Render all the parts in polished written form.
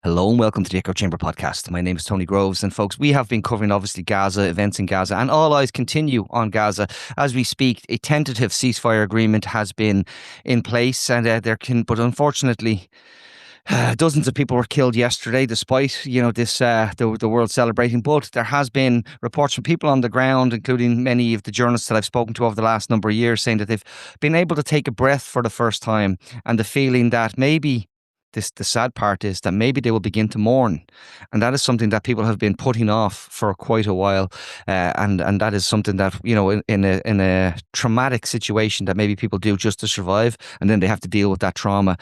Hello and welcome to the Echo Chamber podcast. My name is Tony Groves, and folks, we have been covering obviously Gaza, events in Gaza, and all eyes continue on Gaza as we speak. A tentative ceasefire agreement has been in place, and but unfortunately, dozens of people were killed yesterday, despite this the world celebrating. But there has been reports from people on the ground, including many of the journalists that I've spoken to over the last number of years, saying that they've been able to take a breath for the first time, and the feeling that maybe the sad part is that maybe they will begin to mourn, and that is something that people have been putting off for quite a while, and that is something that in a traumatic situation that maybe people do just to survive, and then they have to deal with that trauma.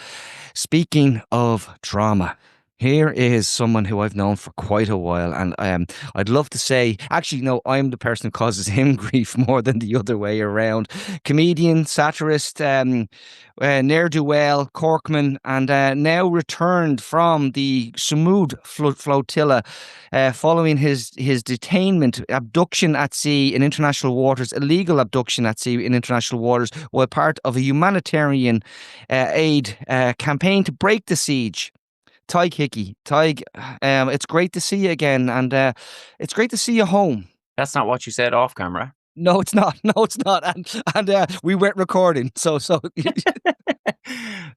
Speaking of trauma, here is someone who I've known for quite a while, and I'd love to say, actually, no, I'm the person who causes him grief more than the other way around. Comedian, satirist, ne'er-do-well, Corkman, and now returned from the Sumud flotilla following his detainment, abduction at sea in international waters, illegal abduction at sea in international waters, while part of a humanitarian aid campaign to break the siege. Tig Hickey. Tig, it's great to see you again, and it's great to see you home. That's not what you said off camera. No, it's not. No, it's not. And we weren't recording, so.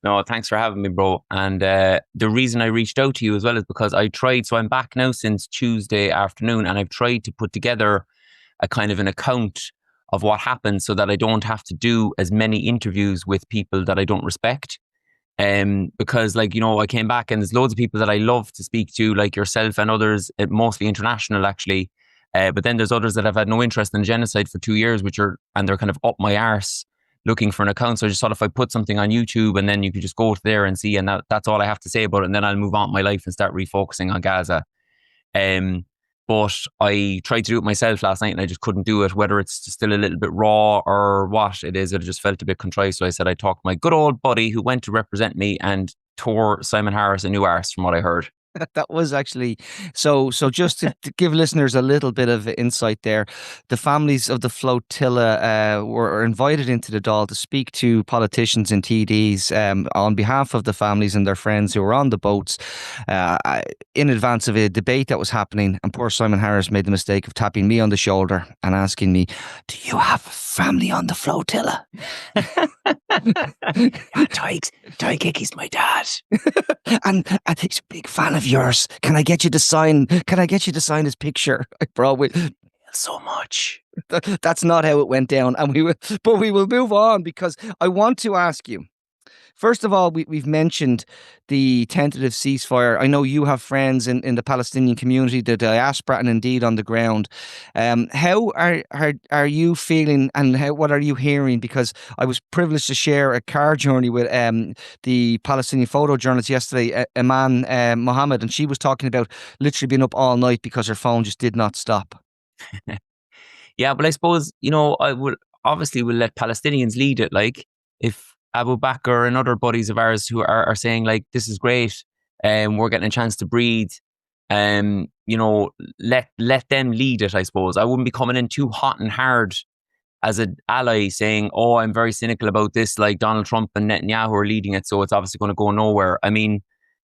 No, thanks for having me, bro. And the reason I reached out to you as well is because I tried. So I'm back now since Tuesday afternoon, and I've tried to put together a kind of an account of what happened, so that I don't have to do as many interviews with people that I don't respect. Because I came back and there's loads of people that I love to speak to, like yourself and others, mostly international actually. But then there's others that have had no interest in genocide for 2 years, and they're kind of up my arse looking for an account. So I just thought if I put something on YouTube, and then you could just go to there and see, and that's all I have to say about it. And then I'll move on with my life and start refocusing on Gaza. But I tried to do it myself last night and I just couldn't do it, whether it's still a little bit raw or what it is. It just felt a bit contrite. So I said I'd talk to my good old buddy who went to represent me and tore Simon Harris a new arse, from what I heard. That was actually so. Just to give listeners a little bit of insight there, the families of the flotilla were invited into the Dáil to speak to politicians and TDs on behalf of the families and their friends who were on the boats in advance of a debate that was happening. And poor Simon Harris made the mistake of tapping me on the shoulder and asking me, "Do you have family on the flotilla?" Tig Hickey's my dad. and he's a big fan of yours. Can I get you to sign his picture? I probably so much. That's not how it went down, and we will move on, because I want to ask you. First of all, we've mentioned the tentative ceasefire. I know you have friends in the Palestinian community, the diaspora, and indeed on the ground. How are you feeling, and what are you hearing? Because I was privileged to share a car journey with the Palestinian photojournalist yesterday, Iman Mohammed, and she was talking about literally being up all night because her phone just did not stop. Yeah, but I suppose, I would obviously will let Palestinians lead it. Like, if Abu Bakr and other buddies of ours who are saying, like, this is great, and we're getting a chance to breathe, let them lead it, I suppose. I wouldn't be coming in too hot and hard as an ally saying, oh, I'm very cynical about this, like Donald Trump and Netanyahu are leading it, so it's obviously going to go nowhere. I mean,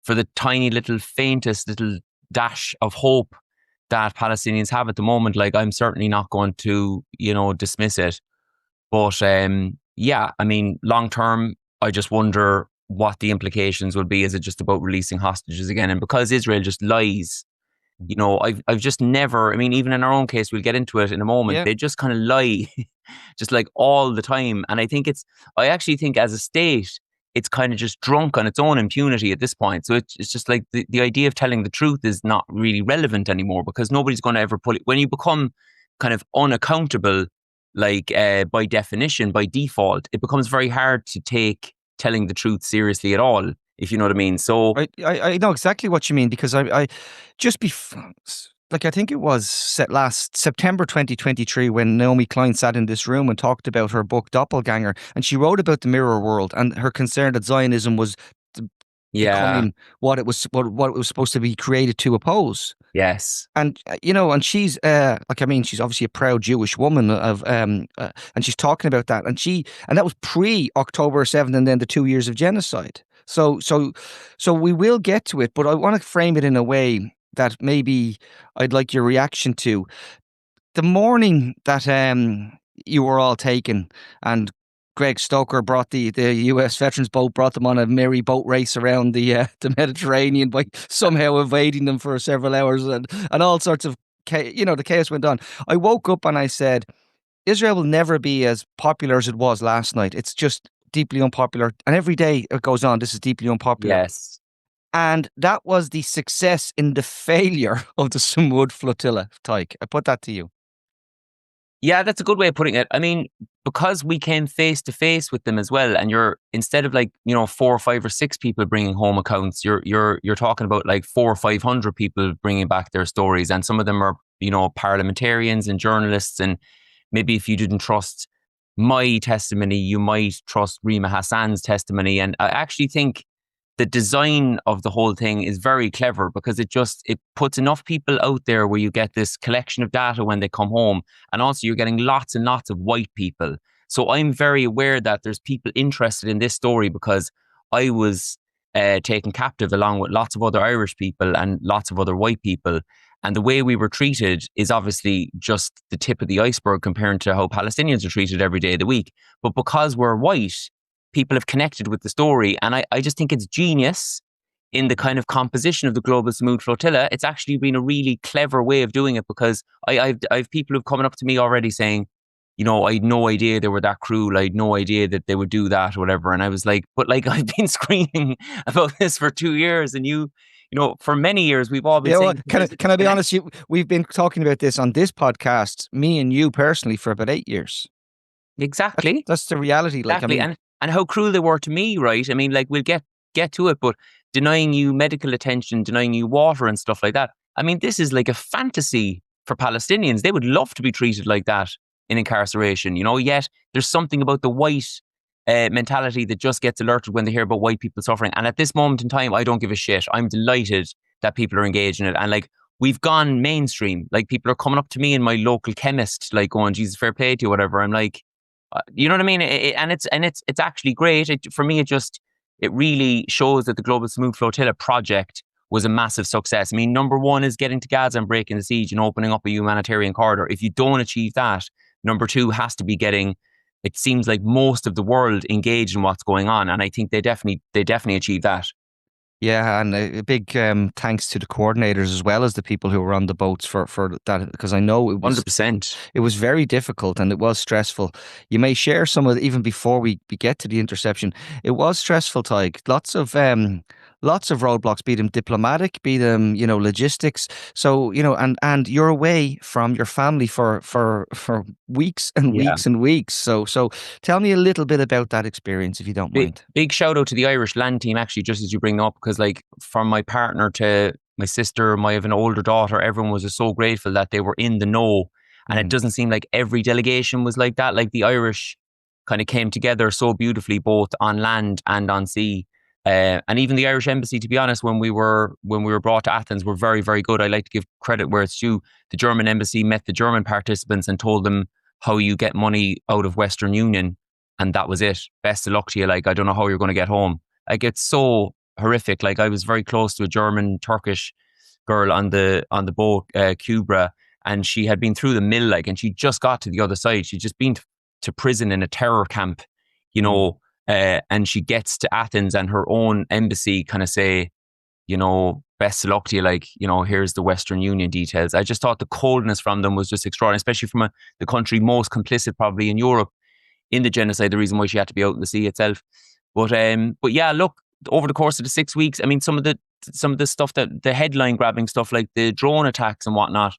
for the tiny little faintest little dash of hope that Palestinians have at the moment, like, I'm certainly not going to, dismiss it. But yeah, I mean, long term, I just wonder what the implications will be. Is it just about releasing hostages again? And because Israel just lies, I've just never, I mean, even in our own case, we'll get into it in a moment, they just kind of lie, just like all the time. And I actually think as a state, it's kind of just drunk on its own impunity at this point. So it's just like the idea of telling the truth is not really relevant anymore, because nobody's going to ever put it, when you become kind of unaccountable, like by definition, by default, it becomes very hard to take telling the truth seriously at all, if you know what I mean. So I know exactly what you mean, because I just I think it was last September 2023 when Naomi Klein sat in this room and talked about her book Doppelganger, and she wrote about the mirror world and her concern that Zionism was becoming what it was supposed to be created to oppose. Yes. And and she's she's obviously a proud Jewish woman and she's talking about that, and that was pre October 7th and then the 2 years of genocide. So, so, so we will get to it, but I want to frame it in a way that maybe I'd like your reaction to. The morning that you were all taken and Greg Stoker brought the US veterans boat, brought them on a merry boat race around the Mediterranean by somehow evading them for several hours, and all sorts of the chaos went on. I woke up and I said, Israel will never be as popular as it was last night. It's just deeply unpopular. And every day it goes on, this is deeply unpopular. Yes. And that was the success in the failure of the Samud flotilla, Tyke. I put that to you. Yeah, that's a good way of putting it. I mean, because we came face to face with them as well, and you're instead of like 4 or 5 or 6 people bringing home accounts, you're talking about like 400 or 500 people bringing back their stories, and some of them are parliamentarians and journalists, and maybe if you didn't trust my testimony, you might trust Rima Hassan's testimony, and I actually think the design of the whole thing is very clever because it puts enough people out there where you get this collection of data when they come home, and also you're getting lots and lots of white people. So I'm very aware that there's people interested in this story because I was taken captive along with lots of other Irish people and lots of other white people. And the way we were treated is obviously just the tip of the iceberg compared to how Palestinians are treated every day of the week. But because we're white, people have connected with the story. And I just think it's genius in the kind of composition of the Global Smooth Flotilla. It's actually been a really clever way of doing it because I've people who've come up to me already saying, I had no idea they were that cruel. I had no idea that they would do that or whatever. And I was like, but like, I've been screaming about this for 2 years, and for many years, we've all been Yeah, well, saying, can I be honest? We've been talking about this on this podcast, me and you personally, for about 8 years. exactly. That's the reality. Like, I Exactly. mean, And how cruel they were to me, right? I mean, like, we'll get to it, but denying you medical attention, denying you water and stuff like that. I mean, this is like a fantasy for Palestinians. They would love to be treated like that in incarceration, yet there's something about the white mentality that just gets alerted when they hear about white people suffering. And at this moment in time, I don't give a shit. I'm delighted that people are engaged in it. And like, we've gone mainstream. Like, people are coming up to me in my local chemist, like going, Jesus, fair play to you, whatever. I'm like, you know what I mean? It's actually great. For me, it really shows that the Global Smooth Flotilla project was a massive success. I mean, number one is getting to Gaza and breaking the siege and opening up a humanitarian corridor. If you don't achieve that, number two has to be getting, it seems like, most of the world engaged in what's going on. And I think they definitely achieved that. yeah, and a big thanks to the coordinators as well as the people who were on the boats for that, because I know 100%. it was very difficult and it was stressful. You may share some of even before we get to the interception. It was stressful, Tyke. Lots of roadblocks, be them diplomatic, be them logistics. So and you're away from your family for weeks and Yeah. weeks and weeks. So tell me a little bit about that experience, if you don't mind. Big shout out to the Irish land team, actually, just as you bring up, because like, from my partner to my sister, I have an older daughter, everyone was just so grateful that they were in the know. And it doesn't seem like every delegation was like that. Like, the Irish kind of came together so beautifully, both on land and on sea. And even the Irish embassy, to be honest, when we were brought to Athens, were very, very good. I like to give credit where it's due. The German embassy met the German participants and told them how you get money out of Western Union, and that was it. Best of luck to you. Like, I don't know how you're going to get home. Like, it's so horrific. Like, I was very close to a German Turkish girl on the boat, Kubra, and she had been through the mill, like, and she just got to the other side. She'd just been to prison in a terror camp, and she gets to Athens, and her own embassy kind of say, best of luck to you. Like, here's the Western Union details. I just thought the coldness from them was just extraordinary, especially from the country most complicit probably in Europe in the genocide, the reason why she had to be out in the sea itself. But yeah, look, over the course of the 6 weeks, I mean, some of the stuff, that the headline grabbing stuff like the drone attacks and whatnot,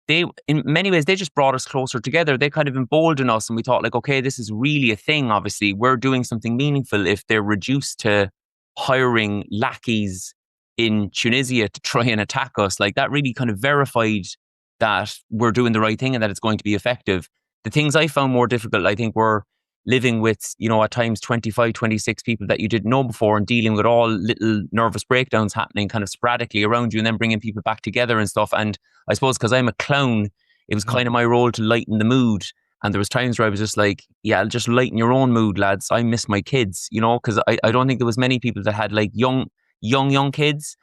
they, in many ways, they just brought us closer together. They kind of emboldened us, and we thought, like, okay, this is really a thing. Obviously, we're doing something meaningful if they're reduced to hiring lackeys in Tunisia to try and attack us. Like, that really kind of verified that we're doing the right thing and that it's going to be effective. The things I found more difficult, I think, were living with, at times 25, 26 people that you didn't know before, and dealing with all little nervous breakdowns happening kind of sporadically around you, and then bringing people back together and stuff. And I suppose because I'm a clown, it was kind of my role to lighten the mood And there was times where I was just like, yeah, just lighten your own mood, lads. I miss my kids, you know, because I don't think there was many people that had like young kids.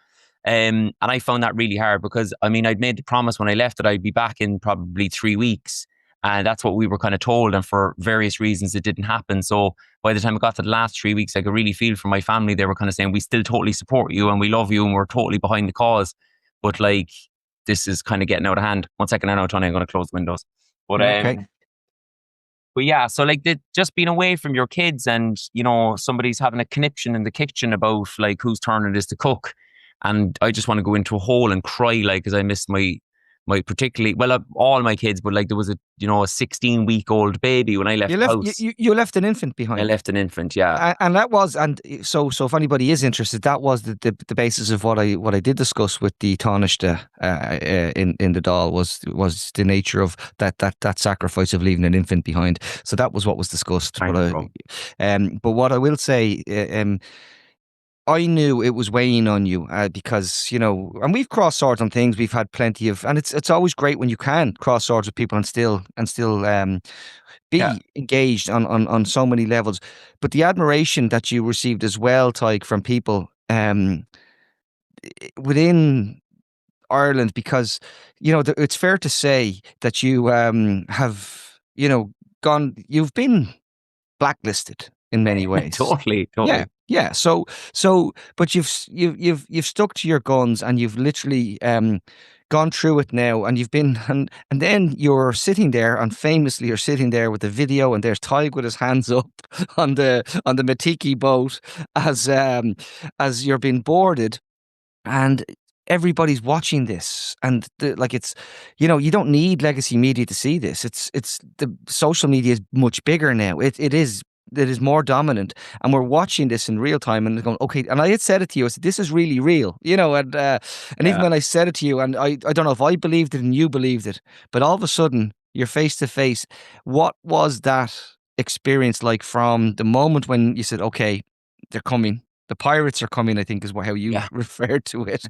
And I found that really hard because, I mean, I'd made the promise when I left that I'd be back in probably 3 weeks. And that's what we were kind of told. And for various reasons, it didn't happen. So by the time it got to the last 3 weeks, I could really feel for my family. They were kind of saying, we still totally support you and we love you and we're totally behind the cause. But like, this is kind of getting out of hand. 1 second, I know, Tony, I'm going to close the windows. But Okay. but yeah, so like just being away from your kids and, you know, somebody's having a conniption in the kitchen about like whose turn it is to cook. And I just want to go into a hole and cry, like, because I missed my particularly, well, all my kids, but like there was a 16-week-old baby when I left You the left house. you left an infant I behind. left an infant, yeah. And that was, and so if anybody is interested, that was the basis of what I did discuss with the Taoiseach in the Dáil was the nature of that sacrifice of leaving an infant behind. So that was what was discussed. Thanks, bro. But what I will say, I knew it was weighing on you because and we've crossed swords on things. We've had plenty of, and it's always great when you can cross swords with people and still Yeah, be engaged on so many levels. But the admiration that you received as well, Tyke, from people within Ireland, because it's fair to say that you have you've been blacklisted in many ways. totally, Yeah, totally. yeah. But you've stuck to your guns and you've literally gone through it now, and you've been and then you're sitting there, and famously you're sitting there with the video, and there's Tig with his hands up on the Matiki boat as you're being boarded, and everybody's watching this, and it's you don't need legacy media to see this. It's the social media is much bigger now. It is more dominant, and we're watching this in real time and going, okay. And I had said it to you, I said, this is really real, and even Yeah, when I said it to you, and I don't know if I believed it and you believed it, but all of a sudden you're face to face. What was that experience like from the moment when you said, okay, they're coming? The pirates are coming, I think, is how you yeah. referred to it.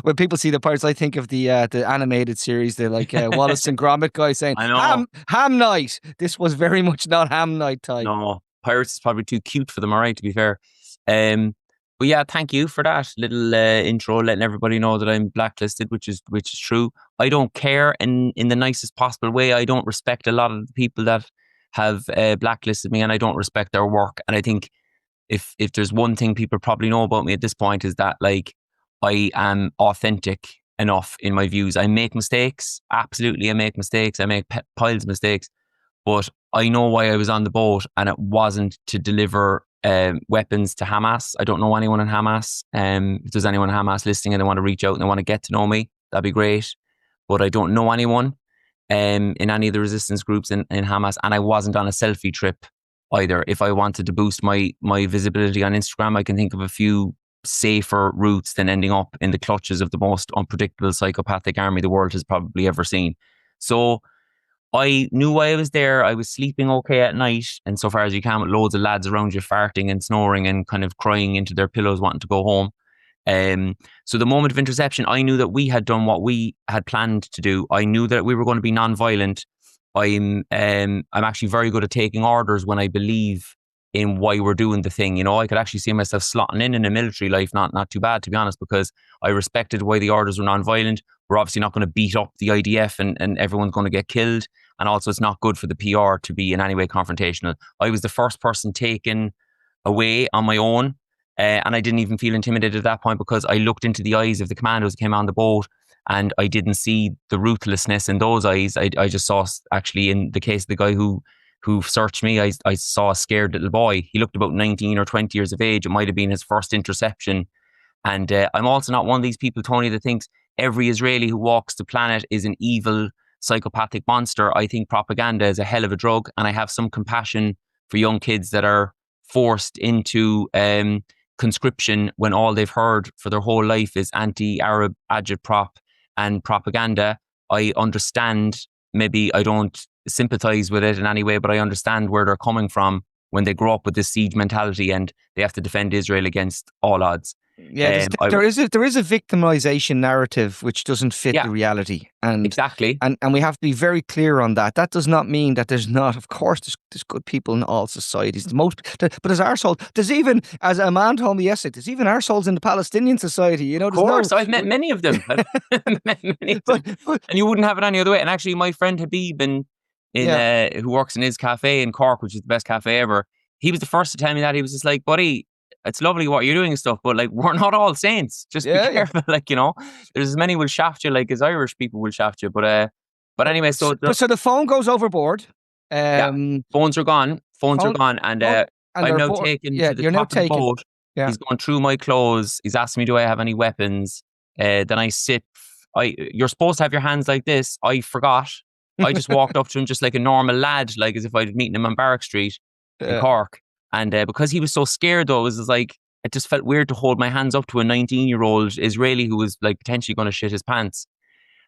When people see the pirates, I think of the animated series, the like Wallace and Gromit guy saying, I know. ham night. This was very much not ham night type. No, Pirates is probably too cute for them, all right, to be fair. Um, but yeah, thank you for that little intro, letting everybody know that I'm blacklisted, which is true. I don't care in the nicest possible way. I don't respect a lot of the people that have blacklisted me, and I don't respect their work. And I think if there's one thing people probably know about me at this point is that like I am authentic enough in my views. I make mistakes, absolutely. I make mistakes. I make piles of mistakes, but I know why I was on the boat, and it wasn't to deliver weapons to Hamas. I don't know anyone in Hamas. If there's anyone in Hamas listening and they want to reach out and they want to get to know me, that'd be great. But I don't know anyone in any of the resistance groups in Hamas, and I wasn't on a selfie trip either. If I wanted to boost my visibility on Instagram, I can think of a few safer routes than ending up in the clutches of the most unpredictable psychopathic army the world has probably ever seen. So I knew why I was there. I was sleeping okay at night, and so far as you can, with loads of lads around you farting and snoring and kind of crying into their pillows, wanting to go home. So the moment of interception, I knew that we had done what we had planned to do. I knew that we were going to be non-violent. I'm actually very good at taking orders when I believe in why we're doing the thing. You know, I could actually see myself slotting in a military life, not too bad, to be honest, because I respected why the orders were non-violent. We're obviously not going to beat up the IDF and everyone's going to get killed. And also, it's not good for the PR to be in any way confrontational. I was the first person taken away on my own. And I didn't even feel intimidated at that point because I looked into the eyes of the commandos who came on the boat, and I didn't see the ruthlessness in those eyes. I just saw, actually, in the case of the guy who searched me, I saw a scared little boy. He looked about 19 or 20 years of age. It might have been his first interception. And I'm also not one of these people, Tony, that thinks every Israeli who walks the planet is an evil, psychopathic monster. I think propaganda is a hell of a drug, and I have some compassion for young kids that are forced into conscription when all they've heard for their whole life is anti-Arab agitprop and propaganda. I understand, maybe I don't sympathize with it in any way, but I understand where they're coming from when they grow up with this siege mentality and they have to defend Israel against all odds. Yeah, I there is a victimization narrative which doesn't fit the yeah, reality, and exactly. and we have to be very clear on that. That does not mean that there's not, of course, there's good people in all societies. But there's arseholes. There's even, as a man told me yesterday, there's even arseholes in the Palestinian society. You Of know, there's no, course, I've met many of them. I've met many of them, but and you wouldn't have it any other way. And actually, my friend Habib in yeah, who works in his cafe in Cork, which is the best cafe ever, he was the first to tell me that. He was just like, "Buddy, it's lovely what you're doing and stuff, but like, we're not all saints. Just be yeah. careful. Like, there's as many will shaft you, like as Irish people will shaft you. But anyway, But so the phone goes overboard. yeah, Um, phones are gone. Phones are phone, gone, and phone, and I'm they're now bored. taken Yeah, to the you're now top of the taken. boat. Yeah. He's going through my clothes. He's asking me, do I have any weapons? Then I sit. You're supposed to have your hands like this. I forgot. I just walked up to him just like a normal lad, like as if I'd meeting him on Barrack Street in Yeah. Cork. And because he was so scared, though, it was like it just felt weird to hold my hands up to a 19-year-old Israeli who was like potentially going to shit his pants.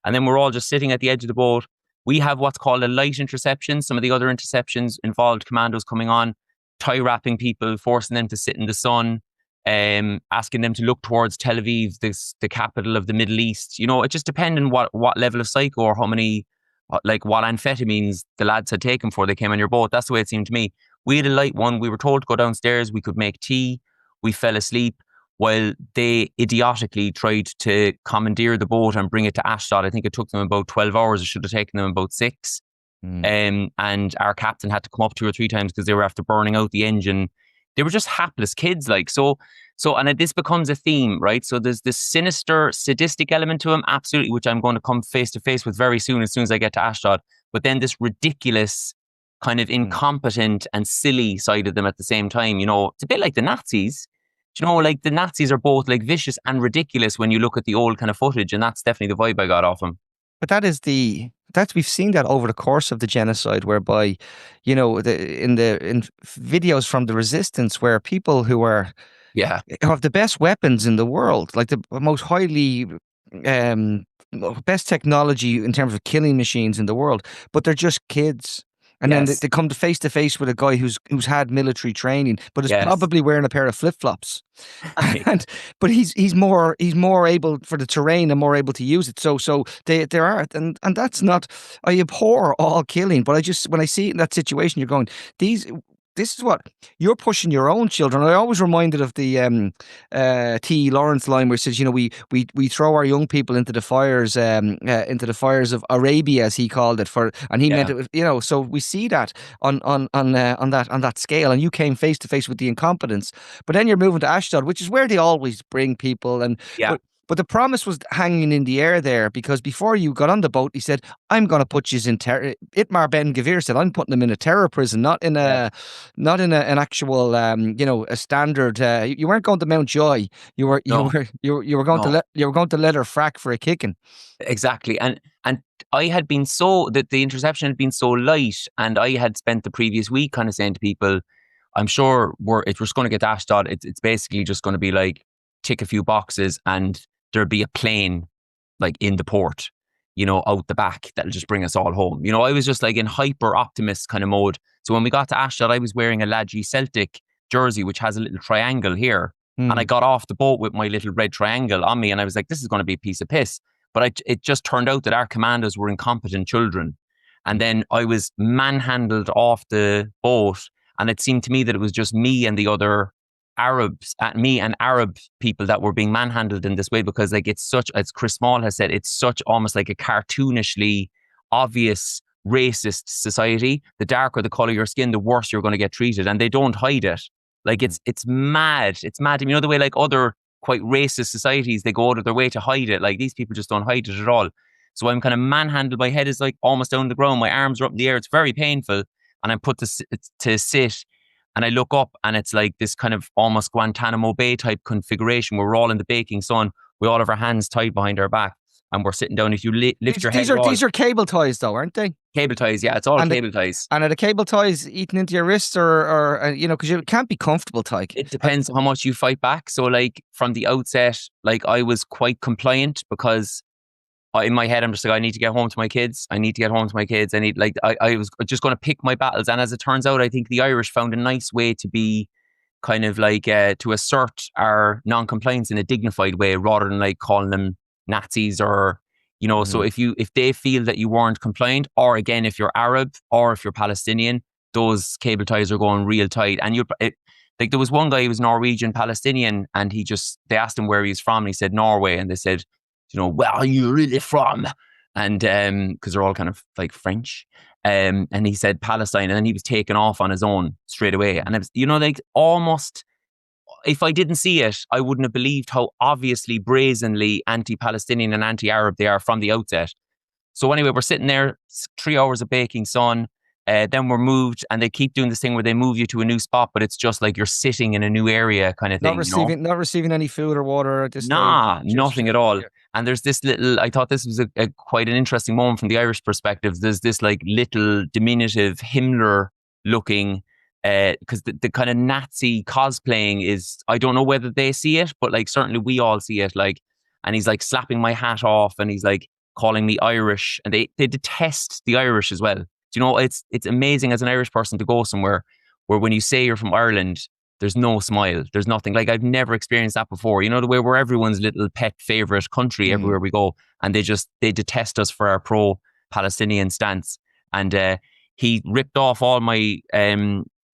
And then we're all just sitting at the edge of the boat. We have what's called a light interception. Some of the other interceptions involved commandos coming on, tie wrapping people, forcing them to sit in the sun, asking them to look towards Tel Aviv, the capital of the Middle East. It just depended on what level of psycho or how many, like what amphetamines the lads had taken before they came on your boat. That's the way it seemed to me. We had a light one. We were told to go downstairs. We could make tea. We fell asleep while they idiotically tried to commandeer the boat and bring it to Ashdod. I think it took them about 12 hours. It should have taken them about 6. Mm. And our captain had to come up 2 or 3 times because they were after burning out the engine. They were just hapless kids, like and this becomes a theme, right? So there's this sinister, sadistic element to him, absolutely, which I'm going to come face to face with very soon, as soon as I get to Ashdod. But then this ridiculous, kind of Mm. incompetent and silly side of them at the same time. It's a bit like the Nazis. Like the Nazis are both like vicious and ridiculous when you look at the old kind of footage, and that's definitely the vibe I got off them. But that's we've seen that over the course of the genocide, whereby, in videos from the resistance, where people Yeah. who have the best weapons in the world, like the most highly um best technology in terms of killing machines in the world, but they're just kids. And then Yes. they come to face with a guy who's had military training, but is Yes. probably wearing a pair of flip flops. And but he's more able for the terrain and more able to use it. So they are, and that's not. I abhor all killing, but I just, when I see it in that situation, you're going, these. This is what you're pushing your own children. I always reminded of the T. Lawrence line where it says, we throw our young people into the fires of Arabia, as he called it, and he meant Yeah. it. So we see that on that scale, and you came face to face with the incompetence. But then you're moving to Ashdod, which is where they always bring people, Yeah. but the promise was hanging in the air there, because before you got on the boat, he said, "I'm going to put you in terror." Itmar Ben Gvir said, "I'm putting them in a terror prison, Yeah. not in an actual, a standard. You weren't going to Mount Joy. No. You were going to No. let her frack for a kicking." Exactly. And I had been so that the interception had been so light, and I had spent the previous week kind of saying to people, I'm sure if we're just going to get to Ashdod, it's basically just going to be like tick a few boxes and there'll be a plane like in the port, out the back that'll just bring us all home. I was just like in hyper optimist kind of mode. So when we got to Ashdod, I was wearing a Ladji Celtic jersey, which has a little triangle here. And I Hmm. got off the boat with my little red triangle on me, and I was like, this is going to be a piece of piss. But it just turned out that our commandos were incompetent children. And then I was manhandled off the boat, and it seemed to me that it was just me and the other Arabs, me and Arab people that were being manhandled in this way, because like it's such, as Chris Small has said, it's such almost like a cartoonishly obvious racist society. The darker the color of your skin, the worse you're going to get treated, and they don't hide it. Like it's mad. It's mad. The way like other quite racist societies, they go out of their way to hide it. Like these people just don't hide it at all. So I'm kind of manhandled. My head is like almost down the ground. My arms are up in the air. It's very painful. And I'm put to sit. And I look up, and it's like this kind of almost Guantanamo Bay type configuration where we're all in the baking sun. We all have our hands tied behind our back, and we're sitting down. If you lift your head, These are cable ties, though, aren't they? cable ties. Yeah, it's all And cable ties. and are the cable ties eating into your wrists, or because it can't be comfortable, Tyke. It depends on how much you fight back. So like from the outset, like I was quite compliant, because in my head, I'm just like, I need to get home to my kids. I need to get home to my kids. I was just going to pick my battles. And as it turns out, I think the Irish found a nice way to be kind of like to assert our non-compliance in a dignified way rather than like calling them Nazis or so Mm. if they feel that you weren't compliant, or again if you're Arab or if you're Palestinian, those cable ties are going real tight. And like there was one guy who was Norwegian Palestinian, and they asked him where he was from, and he said Norway, and they said, where are you really from? And because they're all kind of like French. And he said Palestine, and then he was taken off on his own straight away. And it was, like almost, if I didn't see it, I wouldn't have believed how obviously brazenly anti-Palestinian and anti-Arab they are from the outset. So anyway, we're sitting there, 3 hours of baking sun. Then we're moved, and they keep doing this thing where they move you to a new spot, but it's just like you're sitting in a new area kind of Not thing, receiving any food or water at this stage. Nah, nothing at all. And there's this little, I thought this was a quite an interesting moment from the Irish perspective. There's this like little diminutive Himmler looking, because the kind of Nazi cosplaying is, I don't know whether they see it, but like certainly we all see it. Like, and he's like slapping my hat off, and he's like calling me Irish, and they detest the Irish as well. Do you know, it's amazing as an Irish person to go somewhere where when you say you're from Ireland, there's no smile. There's nothing. Like, I've never experienced that before. You know, the way we're everyone's little pet favorite country everywhere we go. And they detest us for our pro-Palestinian stance. And he ripped off all my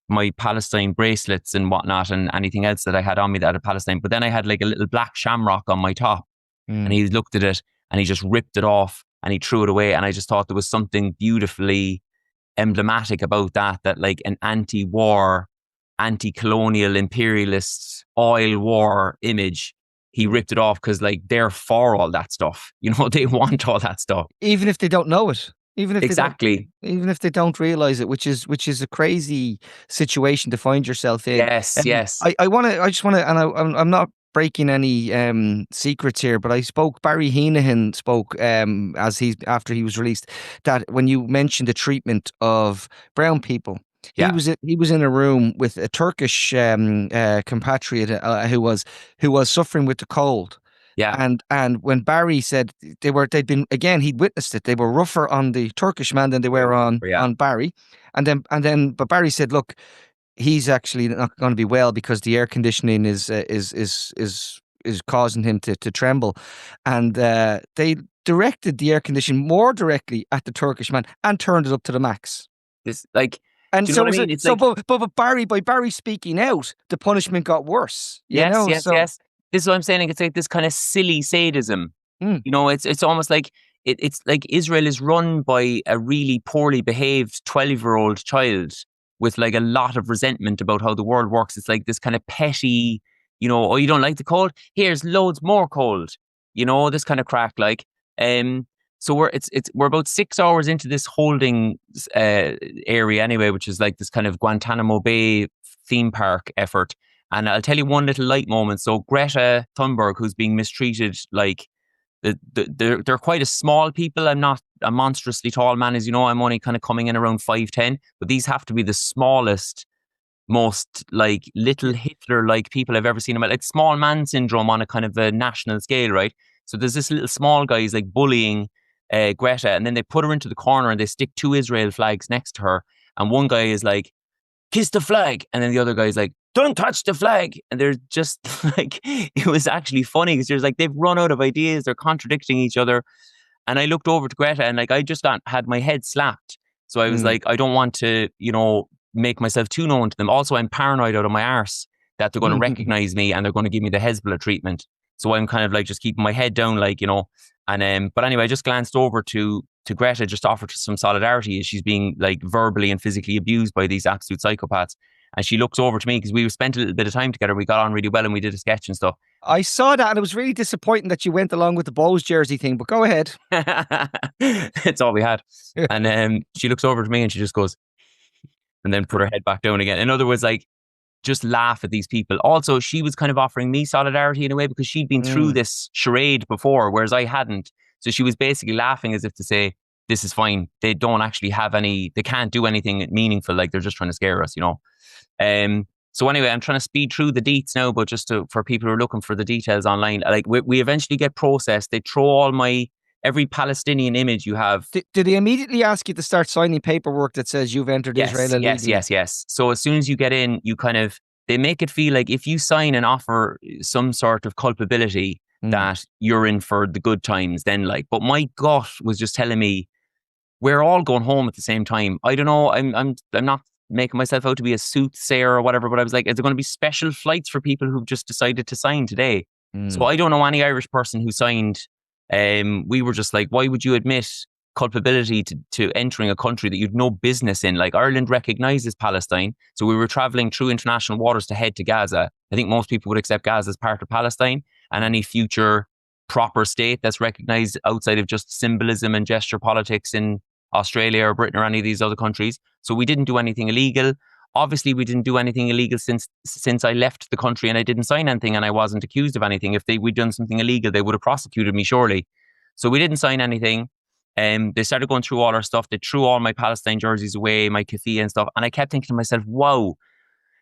my Palestine bracelets and whatnot, and anything else that I had on me that had Palestine. But then I had like a little black shamrock on my top. And he looked at it and he just ripped it off and he threw it away. And I just thought there was something beautifully emblematic about that like an anti-war, anti-colonial, imperialist, oil war image. He ripped it off because like they're for all that stuff. They want all that stuff. Even if they don't know it. Exactly. Even if they don't realize it, which is a crazy situation to find yourself in. Yes, yes. I just want to, and I'm not breaking any secrets here, but Barry Heenahan spoke after he was released, that when you mentioned the treatment of brown people, Yeah. he was in a room with a Turkish compatriot who was suffering with the cold. Yeah. And when Barry said they'd been, again, he'd witnessed it. They were rougher on the Turkish man than they were on Barry. But Barry said, look, he's actually not going to be well because the air conditioning is causing him to tremble. And they directed the air conditioning more directly at the Turkish man and turned it up to the max. This, like, and do you so, know what I mean? It's like, but by Barry speaking out, the punishment got worse. Yes. This is what I'm saying. Like, it's like this kind of silly sadism. It's almost like it's like Israel is run by a really poorly behaved 12-year-old child with like a lot of resentment about how the world works. It's like this kind of petty, oh, you don't like the cold? Here's loads more cold. This kind of crack. Like, so we're about 6 hours into this holding area anyway, which is like this kind of Guantanamo Bay theme park effort. And I'll tell you one little light moment. So Greta Thunberg, who's being mistreated, like they're quite a small people. I'm not a monstrously tall man, as you know. I'm only kind of coming in around 5'10", but these have to be the smallest, most like little Hitler-like people I've ever seen. Like small man syndrome on a kind of a national scale, right? So there's this little small guy who's like bullying Greta, and then they put her into the corner and they stick 2 Israel flags next to her, and one guy is like, kiss the flag, and then the other guy's like, don't touch the flag. And they're just like, it was actually funny because there's like, they've run out of ideas, they're contradicting each other. And I looked over to Greta and like, I just had my head slapped. So I was like, I don't want to, make myself too known to them. Also, I'm paranoid out of my arse that they're going to recognize me and they're going to give me the Hezbollah treatment. So I'm kind of like just keeping my head down, like, and but anyway, I just glanced over to Greta, just to offer some solidarity as she's being like verbally and physically abused by these absolute psychopaths. And she looks over to me because we spent a little bit of time together. We got on really well and we did a sketch and stuff. I saw that and it was really disappointing that you went along with the Bows jersey thing, but go ahead. It's all we had. And she looks over to me and she just goes, and then put her head back down again. In other words, like, just laugh at these people. Also, she was kind of offering me solidarity in a way because she'd been through this charade before, whereas I hadn't. So she was basically laughing as if to say, this is fine. They don't actually have they can't do anything meaningful. Like, they're just trying to scare us, So anyway, I'm trying to speed through the deets now, but just for people who are looking for the details online, like we eventually get processed. They throw every Palestinian image you have. Did they immediately ask you to start signing paperwork that says you've entered Israel illegally? Yes. So as soon as you get in, you kind of, they make it feel like if you sign and offer some sort of culpability Mm. that you're in for the good times, then like, but my gut was just telling me we're all going home at the same time. I don't know. I'm not making myself out to be a soothsayer or whatever, but I was like, is there going to be special flights for people who've just decided to sign today? So Mm. I don't know any Irish person who signed. We were just like, why would you admit culpability to entering a country that you'd no business in? Like Ireland recognises Palestine. So we were traveling through international waters to head to Gaza. I think most people would accept Gaza as part of Palestine, and any future proper state that's recognized outside of just symbolism and gesture politics in Australia or Britain or any of these other countries. So we didn't do anything illegal. Obviously, we didn't do anything illegal since I left the country and I didn't sign anything and I wasn't accused of anything. If we'd done something illegal, they would have prosecuted me surely. So we didn't sign anything. They started going through all our stuff. They threw all my Palestine jerseys away, my keffiyeh and stuff. And I kept thinking to myself, wow,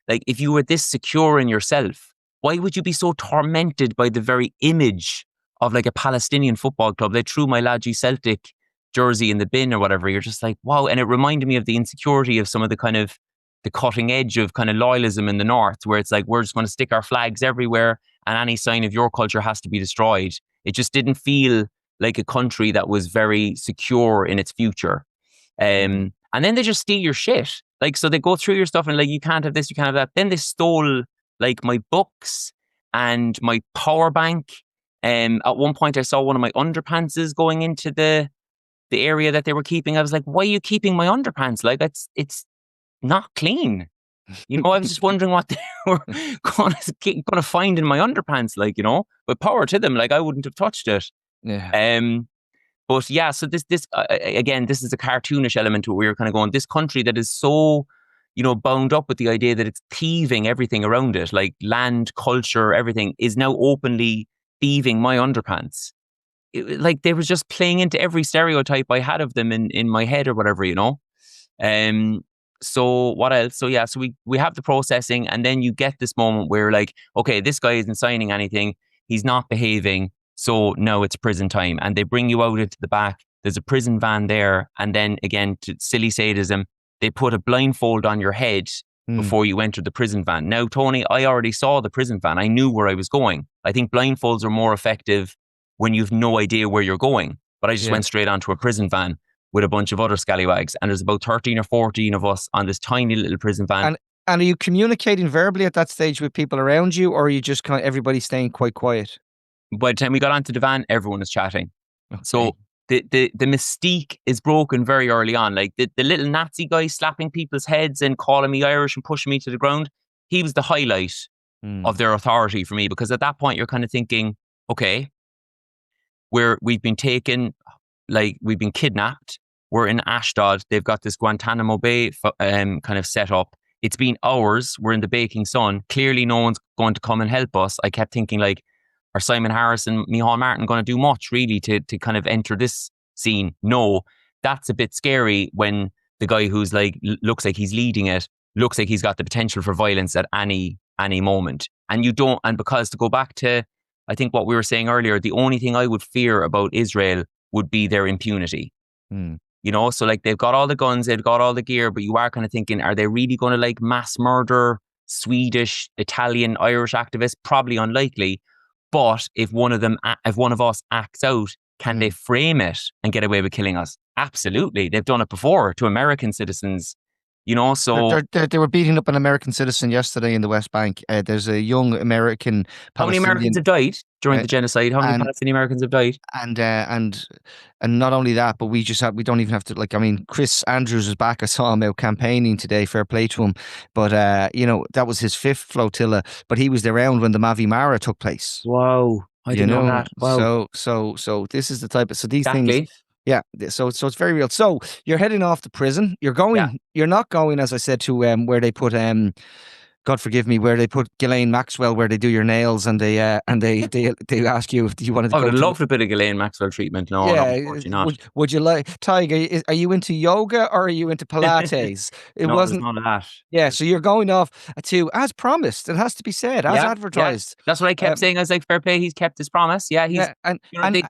like if you were this secure in yourself, why would you be so tormented by the very image of like a Palestinian football club? They threw my Laji Celtic jersey in the bin or whatever. You're just like, wow. And it reminded me of the insecurity of some of the kind of the cutting edge of kind of loyalism in the North, where it's like, we're just going to stick our flags everywhere and any sign of your culture has to be destroyed. It just didn't feel like a country that was very secure in its future. Mm. And then they just steal your shit. Like, so they go through your stuff and like, you can't have this, you can't have that. Then they stole like my books and my power bank. At one point I saw one of my underpantses going into the area that they were keeping. I was like, why are you keeping my underpants? Like, it's not clean. You know, I was just wondering what they were going to find in my underpants, like, you know, but power to them. Like, I wouldn't have touched it. Yeah. But yeah, so this again, this is a cartoonish element to it. We were kind of going, this country that is so, you know, bound up with the idea that it's thieving everything around it, like land, culture, everything, is now openly thieving my underpants. Like they was just playing into every stereotype I had of them in my head or whatever, you know. Um. So what else? So yeah, so we have the processing, and then you get this moment where like, okay, this guy isn't signing anything, he's not behaving, so no, it's prison time, and they bring you out into the back. There's a prison van there, and then again, to silly sadism, they put a blindfold on your head Mm. before you enter the prison van. Now, Tony, I already saw the prison van. I knew where I was going. I think blindfolds are more effective when you've no idea where you're going. But I just Yeah. went straight onto a prison van with a bunch of other scallywags. And there's about 13 or 14 of us on this tiny little prison van. And are you communicating verbally at that stage with people around you, or are you just kind of everybody staying quite quiet? By the time we got onto the van, everyone was chatting. Okay. So the mystique is broken very early on. Like the little Nazi guy slapping people's heads and calling me Irish and pushing me to the ground, he was the highlight of their authority for me, because at that point you're kind of thinking, okay, we've been taken, like we've been kidnapped. We're in Ashdod. They've got this Guantanamo Bay kind of set up. It's been hours. We're in the baking sun. Clearly, no one's going to come and help us. I kept thinking, like, are Simon Harris and Micheál Martin going to do much really to kind of enter this scene? No, that's a bit scary when the guy who's like looks like he's leading it looks like he's got the potential for violence at any moment. And you don't. And because, to go back to, I think what we were saying earlier, the only thing I would fear about Israel would be their impunity. Mm. You know, so like they've got all the guns, they've got all the gear, but you are kind of thinking, are they really going to like mass murder Swedish, Italian, Irish activists? Probably unlikely. But if one of us acts out, can they frame it and get away with killing us? Absolutely. They've done it before to American citizens, you know, so. They were beating up an American citizen yesterday in the West Bank. There's a young American How many Americans Palestinian, have died during uh, the genocide? How many and Palestinian Americans have died? and not only that, but we don't even have to, like, I mean, Chris Andrews is back. I saw him out campaigning today. Fair play to him. But you know, that was his fifth flotilla, but he was around when the Mavi Mara took place. Wow. I You didn't know know, that. Wow. so this is the type of, so these things. Exactly. Yeah, so it's very real. So you're heading off to prison. Yeah. You're not going, as I said, to where they put God forgive me, where they put Ghislaine Maxwell, where they do your nails, and they ask you if you wanted to I would go have to. loved a bit of Ghislaine Maxwell treatment. No, Yeah, unfortunately not. would you like, Tiger? Are you into yoga or are you into Pilates? It No, there's wasn't. none of that. Yeah, so you're going off to, as promised. It has to be said, as Yeah, advertised. that's what I kept Um, saying. I was like, fair play, he's kept his promise. Yeah, he's, yeah, and you know,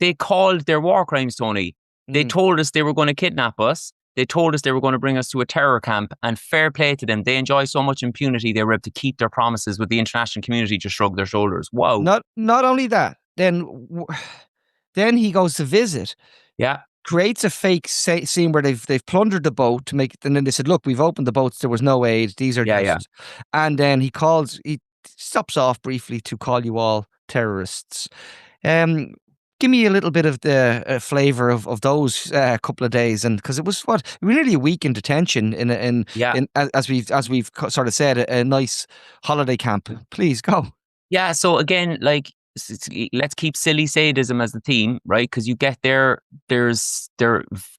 they called their war crimes, Tony. They mm, told us they were going to kidnap us. They told us they were going to bring us to a terror camp, and fair play to them. They enjoy so much impunity. They were able to keep their promises with the international community to shrug their shoulders. Wow. Not only that, then he goes to visit, Yeah. creates a fake scene where they've plundered the boat to make it, and then they said, "Look, we've opened the boats. There was no aid. These are Yeah. Yeah. just," and then he stops off briefly to call you all terrorists. Um, Give me a little bit of the flavor of those couple of days, and because it was nearly a week in detention Yeah. as we've sort of said, a nice holiday camp. Please go. Yeah. So again, like, let's keep silly sadism as the theme, right? Because you get there, they're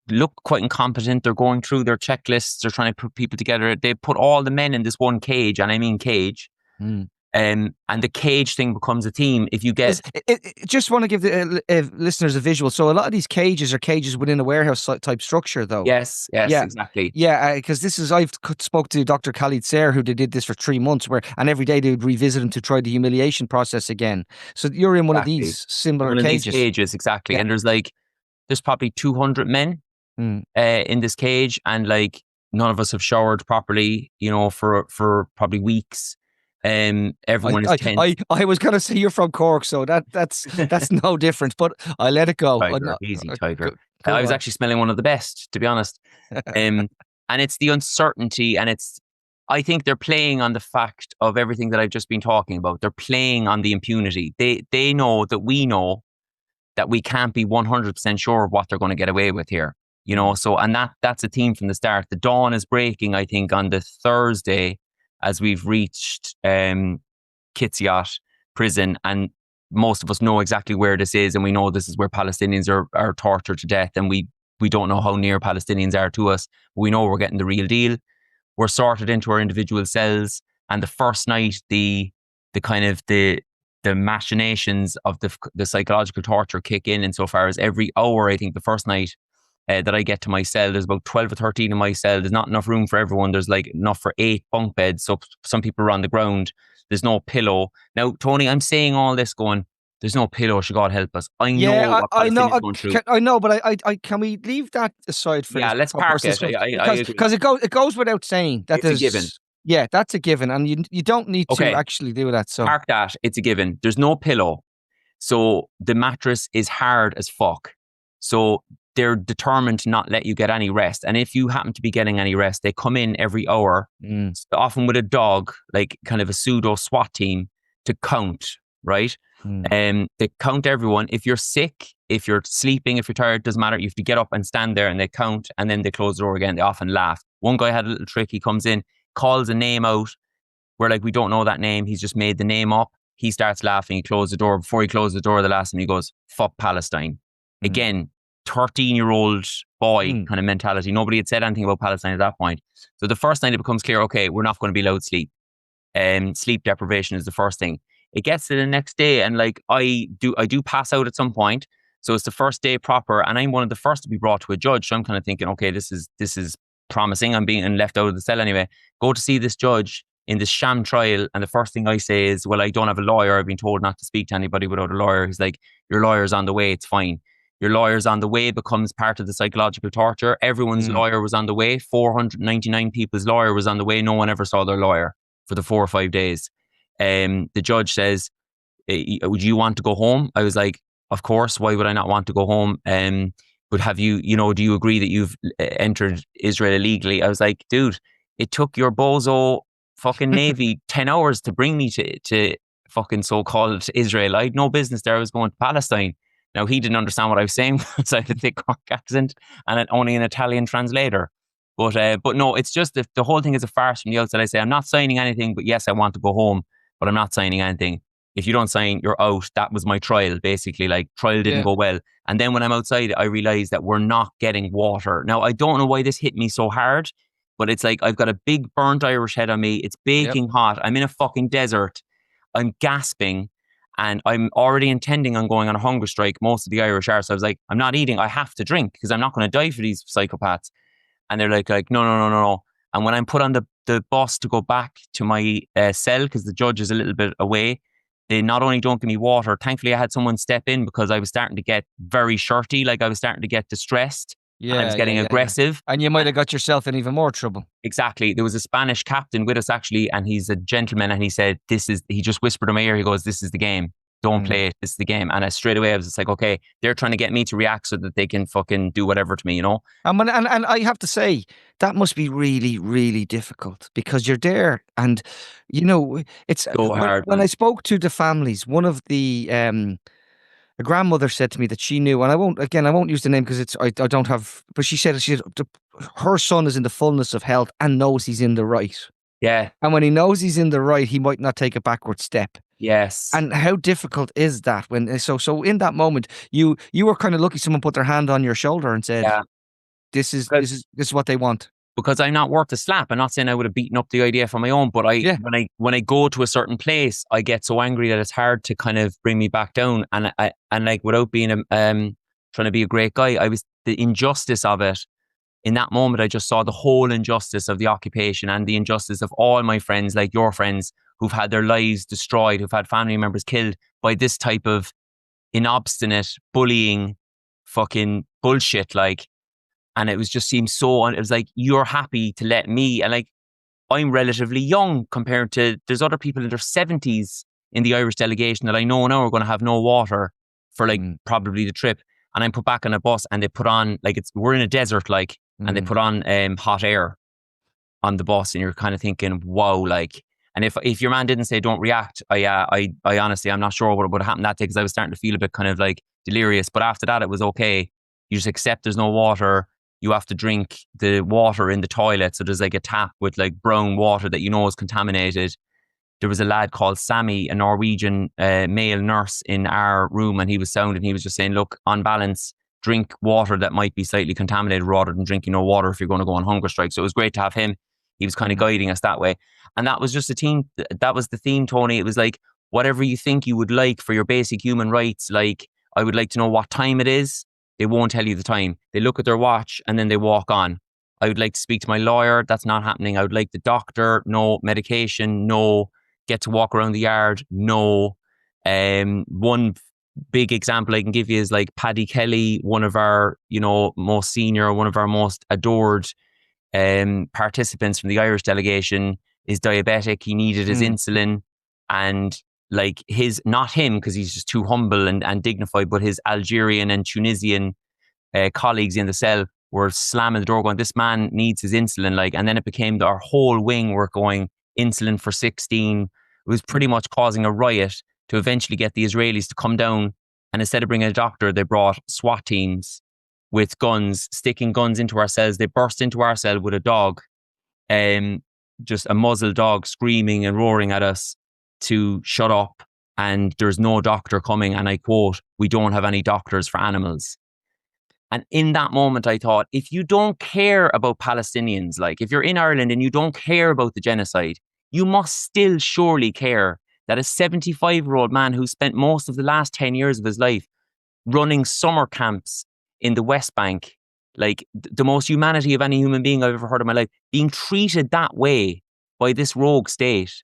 look quite incompetent. They're going through their checklists. They're trying to put people together. They put all the men in this one cage, and I mean cage. Mm. And the cage thing becomes a theme. If you get, Just want to give the listeners a visual. So a lot of these cages are cages within a warehouse type structure, though. yes, Yeah, exactly, yeah. Because I've spoke to Dr. Khalid Sayer, who did this for 3 months, and every day they would revisit him to try the humiliation process again. So you're in one of exactly. these similar One of these cages. cages, exactly. Yeah. And there's probably 200 men Mm. in this cage, and like none of us have showered properly, for probably weeks. Everyone is tense. I was gonna say you're from Cork, so that's no different. But I let it go. Tiger, easy tiger. Go I was on. actually smelling one of the best, to be honest. And it's the uncertainty, and I think they're playing on the fact of everything that I've just been talking about. They're playing on the impunity. They know that we know that we can't be 100% sure of what they're going to get away with here. So, and that's a theme from the start. The dawn is breaking, I think, on the Thursday as we've reached Kitsiot prison, and most of us know exactly where this is, and we know this is where Palestinians are tortured to death, and we don't know how near Palestinians are to us. We know we're getting the real deal. We're sorted into our individual cells, and the first night, the kind of the machinations of the psychological torture kick in insofar as every hour, I think the first night that I get to my cell, there's about 12 or 13 in my cell. There's not enough room for everyone. There's like enough for 8 bunk beds. So some people are on the ground. There's no pillow. Now, Tony, I'm saying all this going, there's no pillow. Should God help us. I know what I know. Palestinians going through. I know, but I can we leave that aside for Yeah, let's park it. I agree. Because it goes without saying that It's a given. Yeah, that's a given, and you don't need Okay. to actually do that. So Park that. It's a given. There's no pillow. So the mattress is hard as fuck. So they're determined to not let you get any rest. And if you happen to be getting any rest, they come in every hour, often with a dog, like kind of a pseudo SWAT team, to count, right? They count everyone. If you're sick, if you're sleeping, if you're tired, doesn't matter. You have to get up and stand there, and they count, and then they close the door again. They often laugh. One guy had a little trick. He comes in, calls a name out. We're like, we don't know that name. He's just made the name up. He starts laughing. He closes the door. Before he closes the door, the last time he goes, fuck Palestine. Again, 13-year-old boy kind of mentality. Nobody had said anything about Palestine at that point. So the first night it becomes clear, okay, we're not going to be allowed sleep. Sleep deprivation is the first thing. It gets to the next day, and like I do pass out at some point. So it's the first day proper, and I'm one of the first to be brought to a judge. So I'm kind of thinking, okay, this is promising. I'm being left out of the cell anyway. Go to see this judge in this sham trial, and the first thing I say is, well, I don't have a lawyer. I've been told not to speak to anybody without a lawyer. He's like, your lawyer's on the way. It's fine. Your lawyer's on the way becomes part of the psychological torture. Everyone's lawyer was on the way. 499 people's lawyer was on the way. No one ever saw their lawyer for the 4 or 5 days. The judge says, would you want to go home? I was like, of course. Why would I not want to go home? But have you, do you agree that you've entered Israel illegally? I was like, dude, it took your bozo fucking Navy 10 hours to bring me to fucking so-called Israel. I had no business there. I was going to Palestine. Now, he didn't understand what I was saying because I had a thick Cork accent and only an Italian translator. But no, it's just the whole thing is a farce from the outset. I say, I'm not signing anything, but yes, I want to go home, but I'm not signing anything. If you don't sign, you're out. That was my trial, basically. Like, trial didn't go well. And then when I'm outside, I realized that we're not getting water. Now, I don't know why this hit me so hard, but it's like I've got a big burnt Irish head on me. It's baking hot. I'm in a fucking desert. I'm gasping. And I'm already intending on going on a hunger strike. Most of the Irish are. So I was like, I'm not eating. I have to drink because I'm not going to die for these psychopaths. And they're like, no. And when I'm put on the bus to go back to my cell, because the judge is a little bit away, they not only don't give me water. Thankfully, I had someone step in because I was starting to get very shirty. Like I was starting to get distressed. and I was Yeah, yeah, getting yeah, yeah. aggressive. And you might have got yourself in even more trouble. Exactly. There was a Spanish captain with us actually, and he's a gentleman. And he said, he just whispered in my ear, he goes, "This is the game. Don't Mm. play it. This is the game." And straight away, I was just like, okay, they're trying to get me to react so that they can fucking do whatever to me, you know? And I have to say that must be really, really difficult because you're there, and it's So hard, when man. I spoke to the families, one of the a grandmother said to me that she knew, and I won't use the name because I don't have, but she said her son is in the fullness of health and knows he's in the right, Yeah. and when he knows he's in the right, he might not take a backward step. Yes. And how difficult is that when so in that moment you were kind of lucky someone put their hand on your shoulder and said, Yeah. this is Because this is this is what they want. I'm not worth a slap. I'm not saying I would have beaten up the idea for my own, but I Yeah. when I go to a certain place, I get so angry that it's hard to kind of bring me back down. And like without being trying to be a great guy, I was the injustice of it. In that moment, I just saw the whole injustice of the occupation and the injustice of all my friends, like your friends, who've had their lives destroyed, who've had family members killed by this type of inobstinate bullying, fucking bullshit. Like, and it was just seemed so. It was like you're happy to let me, and like I'm relatively young compared to there's other people in their 70s in the Irish delegation that I know now are going to have no water for like Mm, probably the trip. And I'm put back on a bus and they put on like we're in a desert like and they mm, put on hot air on the bus and you're kind of thinking, wow, like and if your man didn't say don't react, I honestly I'm not sure what would have happened that day because I was starting to feel a bit kind of like delirious. But after that it was okay. You just accept there's no water. You have to drink the water in the toilet. So there's like a tap with like brown water that you know is contaminated. There was a lad called Sammy, a Norwegian male nurse in our room, and he was sound and he was just saying, look, on balance, drink water that might be slightly contaminated rather than drinking no water if you're going to go on hunger strike. So it was great to have him. He was kind of mm, guiding us that way. And that was just a theme. That was the theme, Tony. It was like, whatever you think you would like for your basic human rights, like, I would like to know what time it is. They won't tell you the time. They look at their watch and then they walk on. I would like to speak to my lawyer. That's not happening. I would like the doctor. No medication. No get to walk around the yard. No. One big example I can give you is like Paddy Kelly, one of our, most senior, one of our most adored participants from the Irish delegation is diabetic. He needed his mm, insulin and like not him because he's just too humble and dignified, but his Algerian and Tunisian colleagues in the cell were slamming the door going, this man needs his insulin. Like, and then it became our whole wing were going insulin for 16. It was pretty much causing a riot to eventually get the Israelis to come down. And instead of bringing a doctor, they brought SWAT teams with guns, sticking guns into our cells. They burst into our cell with a dog, just a muzzled dog screaming and roaring at us to shut up. And there's no doctor coming. And I quote, we don't have any doctors for animals. And in that moment, I thought, if you don't care about Palestinians, like if you're in Ireland and you don't care about the genocide, you must still surely care that a 75-year-old man who spent most of the last 10 years of his life running summer camps in the West Bank, like the most humanity of any human being I've ever heard in my life, being treated that way by this rogue state.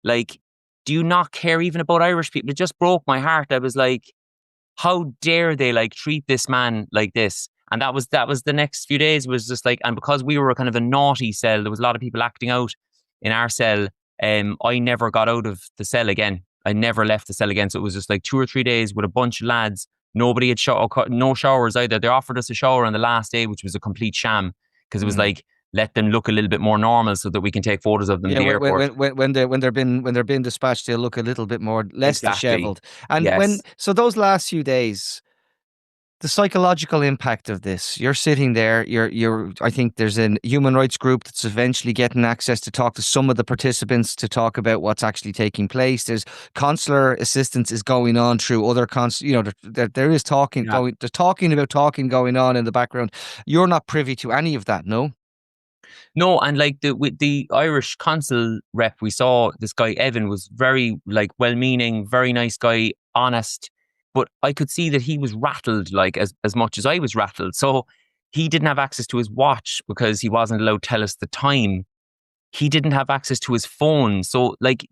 Like, do you not care even about Irish people? It just broke my heart. I was like, how dare they like treat this man like this? And that was the next few days was just like, and because we were kind of a naughty cell, there was a lot of people acting out in our cell. I never got out of the cell again. I never left the cell again. So it was just like 2 or 3 days with a bunch of lads. Nobody had no showers either. They offered us a shower on the last day, which was a complete sham because it was mm. like, let them look a little bit more normal so that we can take photos of them at Yeah, the airport. when they're being dispatched, they'll look a little bit more less Exactly. dishevelled. And Yes. those last few days, the psychological impact of this, you're sitting there, I think there's a human rights group that's eventually getting access to talk to some of the participants to talk about what's actually taking place. There's consular assistance is going on through other there is Yeah. talking about talking going on in the background. You're not privy to any of that, no? No, and like with the Irish consul rep, we saw this guy Evan was very like well-meaning, very nice guy, honest, but I could see that he was rattled like as much as I was rattled. So he didn't have access to his watch because he wasn't allowed to tell us the time. He didn't have access to his phone. So like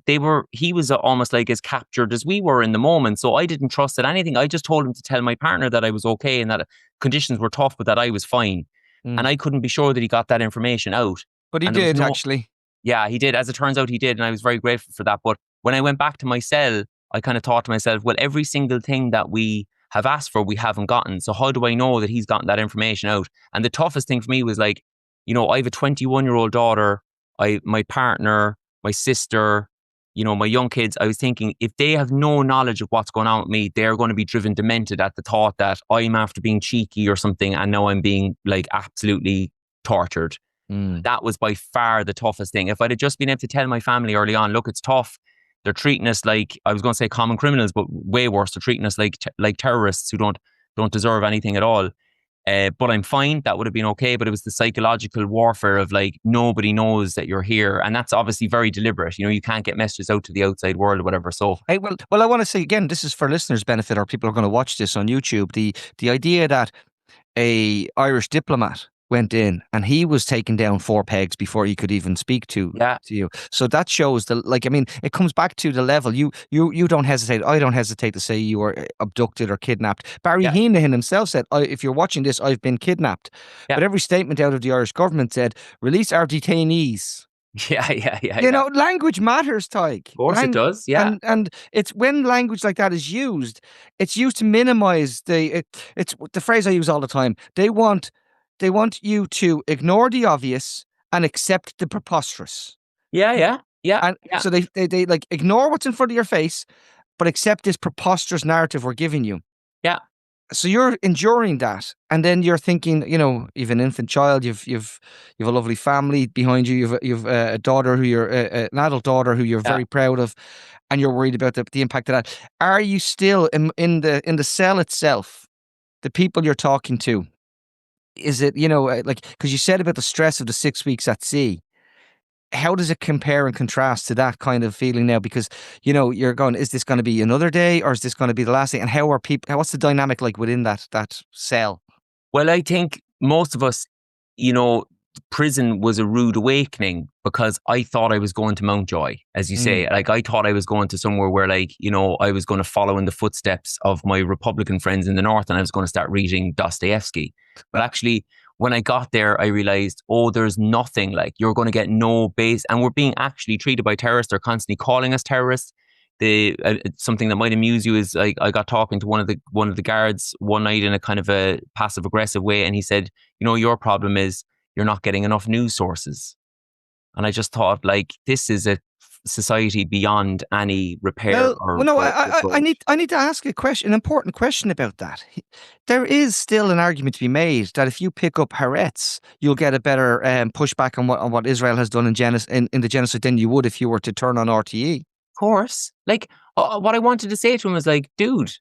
he was almost like as captured as we were in the moment. So I didn't trust it anything. I just told him to tell my partner that I was okay and that conditions were tough, but that I was fine. And Mm. I couldn't be sure that he got that information out. But he And there was did no, actually. yeah, he did. As it turns out, he did. And I was very grateful for that. But when I went back to my cell, I kind of thought to myself, well, every single thing that we have asked for, we haven't gotten. So how do I know that he's gotten that information out? And the toughest thing for me was like, I have a 21-year-old daughter, my partner, my sister, my young kids. I was thinking if they have no knowledge of what's going on with me, they're going to be driven demented at the thought that I'm after being cheeky or something. And now I'm being like absolutely tortured. Mm. That was by far the toughest thing. If I'd have just been able to tell my family early on, look, it's tough. They're treating us like, I was going to say common criminals, but way worse. They're treating us like terrorists who don't deserve anything at all. But I'm fine. That would have been okay. But it was the psychological warfare of like, nobody knows that you're here. And that's obviously very deliberate. You can't get messages out to the outside world or whatever. So, Hey, well, I want to say again, this is for listeners' benefit, or people are going to watch this on YouTube. The idea that a Irish diplomat went in and he was taken down 4 pegs before he could even speak yeah, to you. So that shows it comes back to the level. You don't hesitate. I don't hesitate to say you were abducted or kidnapped. Barry yeah, Heenan himself said, if you're watching this, I've been kidnapped. yeah, But every statement out of the Irish government said, release our detainees. yeah, yeah, yeah, yeah. Of Language matters, Tyke. course it does. Yeah, And it's when language like that is used, it's used to minimize it's the phrase I use all the time. They want you to ignore the obvious and accept the preposterous. yeah, yeah, yeah, And yeah, so they like ignore what's in front of your face, but accept this preposterous narrative we're giving you. yeah, So you're enduring that, and then you're thinking, you've an infant child, you've a lovely family behind you, you've a daughter who you're an adult daughter who you're yeah. very proud of, and you're worried about the impact of that. Are you still in the cell itself? The people you're talking to, is it like because you said about the stress of the 6 weeks at sea? How does it compare and contrast to that kind of feeling now? Because you're going, is this going to be another day, or is this going to be the last day? And how are people? What's the dynamic like within that cell? Well, I think most of us, you know, prison was a rude awakening because I thought I was going to Mountjoy, as you Mm. say. Like, I thought I was going to somewhere where, like, I was going to follow in the footsteps of my Republican friends in the North and I was going to start reading Dostoevsky. But actually, when I got there, I realized, oh, there's nothing. Like, you're going to get no base. And we're being actually treated by terrorists. They're constantly calling us terrorists. Something that might amuse you is like I got talking to one of the guards one night in a kind of a passive aggressive way, and he said, your problem is you're not getting enough news sources. And I just thought, like, this is a society beyond any repair Well, or no, I reproach. need to ask an important question about that. There is still an argument to be made that if you pick up Haaretz, you'll get a better pushback on what Israel has done in the genocide than you would if you were to turn on RTE. Of course, like, what I wanted to say to him was like, dude,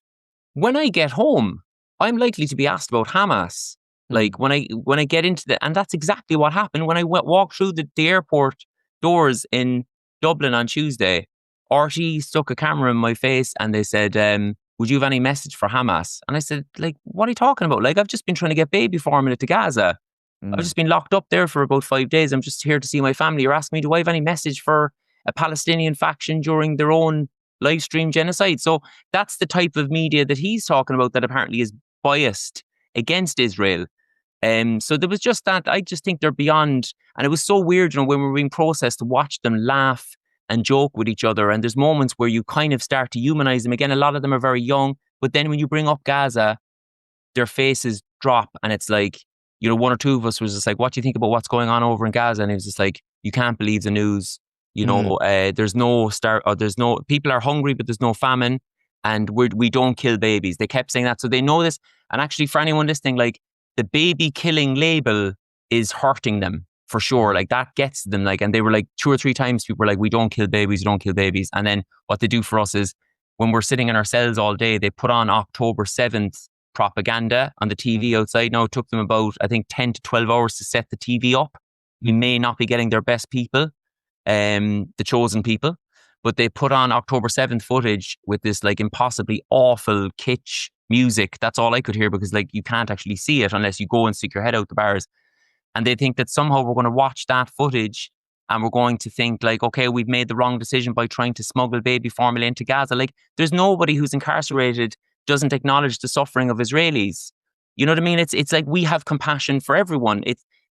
when I get home, I'm likely to be asked about Hamas. Mm. Like, when I get into and that's exactly what happened when I walked through the airport doors in Dublin on Tuesday. RT stuck a camera in my face and they said, would you have any message for Hamas? And I said, like, what are you talking about? Like, I've just been trying to get baby formula to Gaza. I've Mm. just been locked up there for about 5 days. I'm just here to see my family. You're asking me, do I have any message for a Palestinian faction during their own live stream genocide? So that's the type of media that he's talking about that apparently is biased against Israel. So there was just that. I just think they're beyond, and it was so weird, when we were being processed, to watch them laugh and joke with each other. And there's moments where you kind of start to humanize them. Again, a lot of them are very young, but then when you bring up Gaza, their faces drop, and it's like, one or two of us was just like, what do you think about what's going on over in Gaza? And he was just like, you can't believe the news. Mm. There's no people are hungry, but there's no famine, and we don't kill babies. They kept saying that. So they know this. And actually, for anyone listening, like, the baby killing label is hurting them for sure. Like, that gets them, like, and they were like 2 or 3 times people were like, we don't kill babies, we don't kill babies. And then what they do for us is when we're sitting in our cells all day, they put on October 7th propaganda on the TV outside. Now, it took them about, I think, 10 to 12 hours to set the TV up. We may not be getting their best people, the chosen people, but they put on October 7th footage with this like impossibly awful kitsch music. That's all I could hear because, like, you can't actually see it unless you go and stick your head out the bars. And they think that somehow we're going to watch that footage and we're going to think like, okay, we've made the wrong decision by trying to smuggle baby formula into Gaza. Like, there's nobody who's incarcerated doesn't acknowledge the suffering of Israelis. You know what I mean? It's like we have compassion for everyone.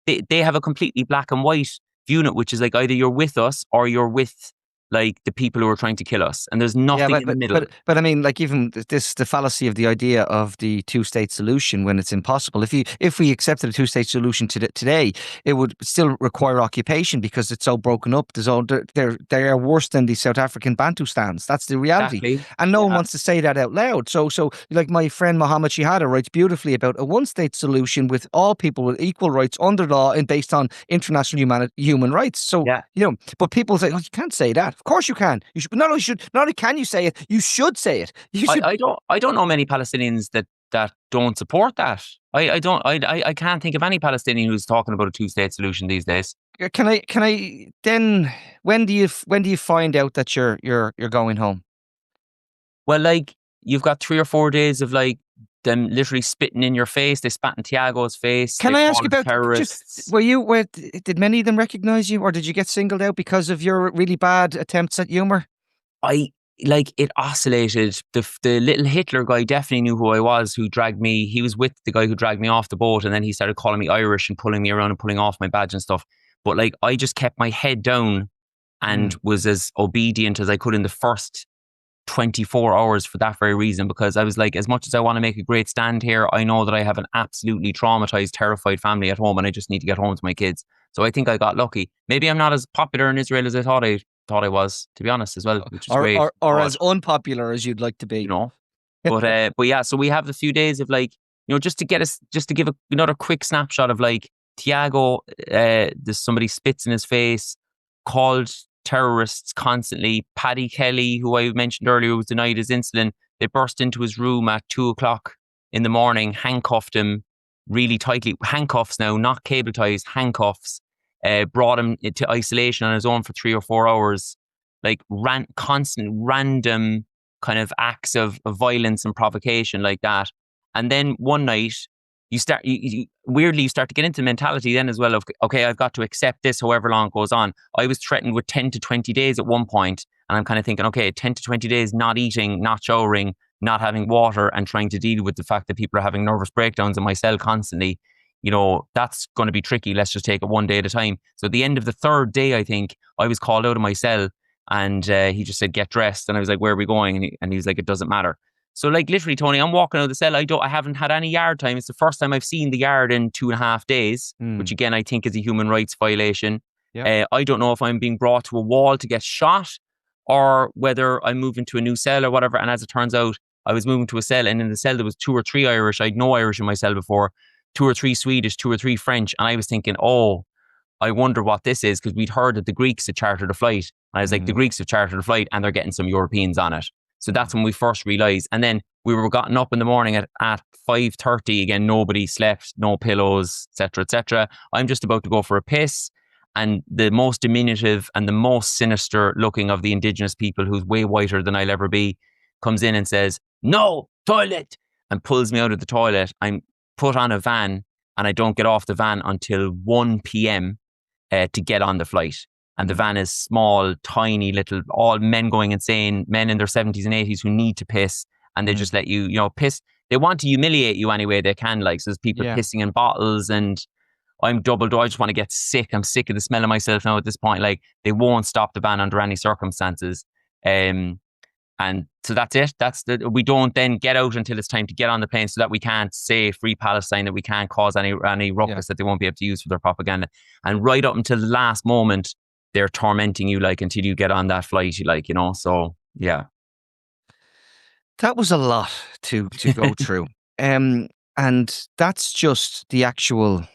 They have a completely black and white view in it, which is like either you're with us or you're with like the people who are trying to kill us, and there's Yeah, nothing but in the but middle. but but I mean, like even this, the fallacy of the idea of the two-state solution when it's impossible. If we accepted a two-state solution today, it would still require occupation because it's so broken up. They are worse than the South African Bantustans. That's the reality, Exactly. and no one Yeah. wants to say that out loud. So like my friend Mohammed Shihada writes beautifully about a one-state solution with all people with equal rights under law and based on international human rights. So Yeah. but people say, "Oh, you can't say that." Of course you can. You should not only can you say it, you should say it. You should. I don't know many Palestinians that don't support that. I don't I can't think of any Palestinian who's talking about a two-state solution these days. Can I then? When do you find out that you're going home? Well, like you've got 3 or 4 days of like them literally spitting in your face. They spat in Tiago's face. Can They I ask you called us about just terrorists. were you were did many of them recognize you, or did you get singled out because of your really bad attempts at humor? I like it oscillated. The little Hitler guy definitely knew who I was. Who dragged me? He was with the guy who dragged me off the boat, and then he started calling me Irish and pulling me around and pulling off my badge and stuff. But like I just kept my head down and Mm. was as obedient as I could in the first 24 hours for that very reason, because I was like, as much as I want to make a great stand here, I know that I have an absolutely traumatized, terrified family at home and I just need to get home to my kids. So I think I got lucky. Maybe I'm not as popular in Israel as I thought I was, to be honest, as well, which is or great. or or But as unpopular as you'd like to you be. know, but yeah, so we have a few days of like, just to get us, just to give another quick snapshot of like Tiago, there's somebody spits in his face, called terrorists constantly. Paddy Kelly, who I mentioned earlier, was denied his insulin. They burst into his room at 2 o'clock in the morning, handcuffed him really tightly, handcuffs now, not cable ties, handcuffs. Brought him into isolation on his own for 3 or 4 hours, like constant random kind of acts of violence and provocation like that. And then one night, weirdly, you start to get into the mentality then as well of, okay, I've got to accept this however long it goes on. I was threatened with 10 to 20 days at one point, and I'm kind of thinking, okay, 10 to 20 days not eating, not showering, not having water, and trying to deal with the fact that people are having nervous breakdowns in my cell constantly. That's going to be tricky. Let's just take it one day at a time. So at the end of the third day, I think, I was called out of my cell, and he just said, get dressed. And I was like, where are we going? And he was like, it doesn't matter. So like literally, Tony, I'm walking out of the cell. I haven't had any yard time. It's the first time I've seen the yard in 2.5 days, which Mm. again, I think is a human rights violation. Yeah. I don't know if I'm being brought to a wall to get shot or whether I'm moving to a new cell or whatever. And as it turns out, I was moving to a cell, and in the cell there was 2 or 3 Irish. I had no Irish in my cell before, 2 or 3 Swedish, 2 or 3 French. And I was thinking, oh, I wonder what this is, because we'd heard that the Greeks had chartered a flight. And I was like, the Mm. Greeks have chartered a flight and they're getting some Europeans on it. So that's when we first realized. And then we were gotten up in the morning at 5:30 again. Nobody slept, no pillows, etc., etc. I'm just about to go for a piss. And the most diminutive and the most sinister looking of the indigenous people, who's way whiter than I'll ever be, comes in and says, no, toilet, and pulls me out of the toilet. I'm put on a van and I don't get off the van until 1 p.m. To get on the flight. And the Mm. van is small, tiny little, all men going insane, men in their 70s and 80s who need to piss. And they Mm. just let you piss. They want to humiliate you any way they can. Like, so there's people Yeah. pissing in bottles, and I'm doubled. I just want to get sick. I'm sick of the smell of myself now at this point. Like, they won't stop the van under any circumstances. Um, and so that's it. We don't then get out until it's time to get on the plane, so that we can't say free Palestine, that we can't cause any Yeah. ruckus that they won't be able to use for their propaganda. And right up until the last moment, they're tormenting you, like, until you get on that flight, so yeah. That was a lot to go through. And that's just the actual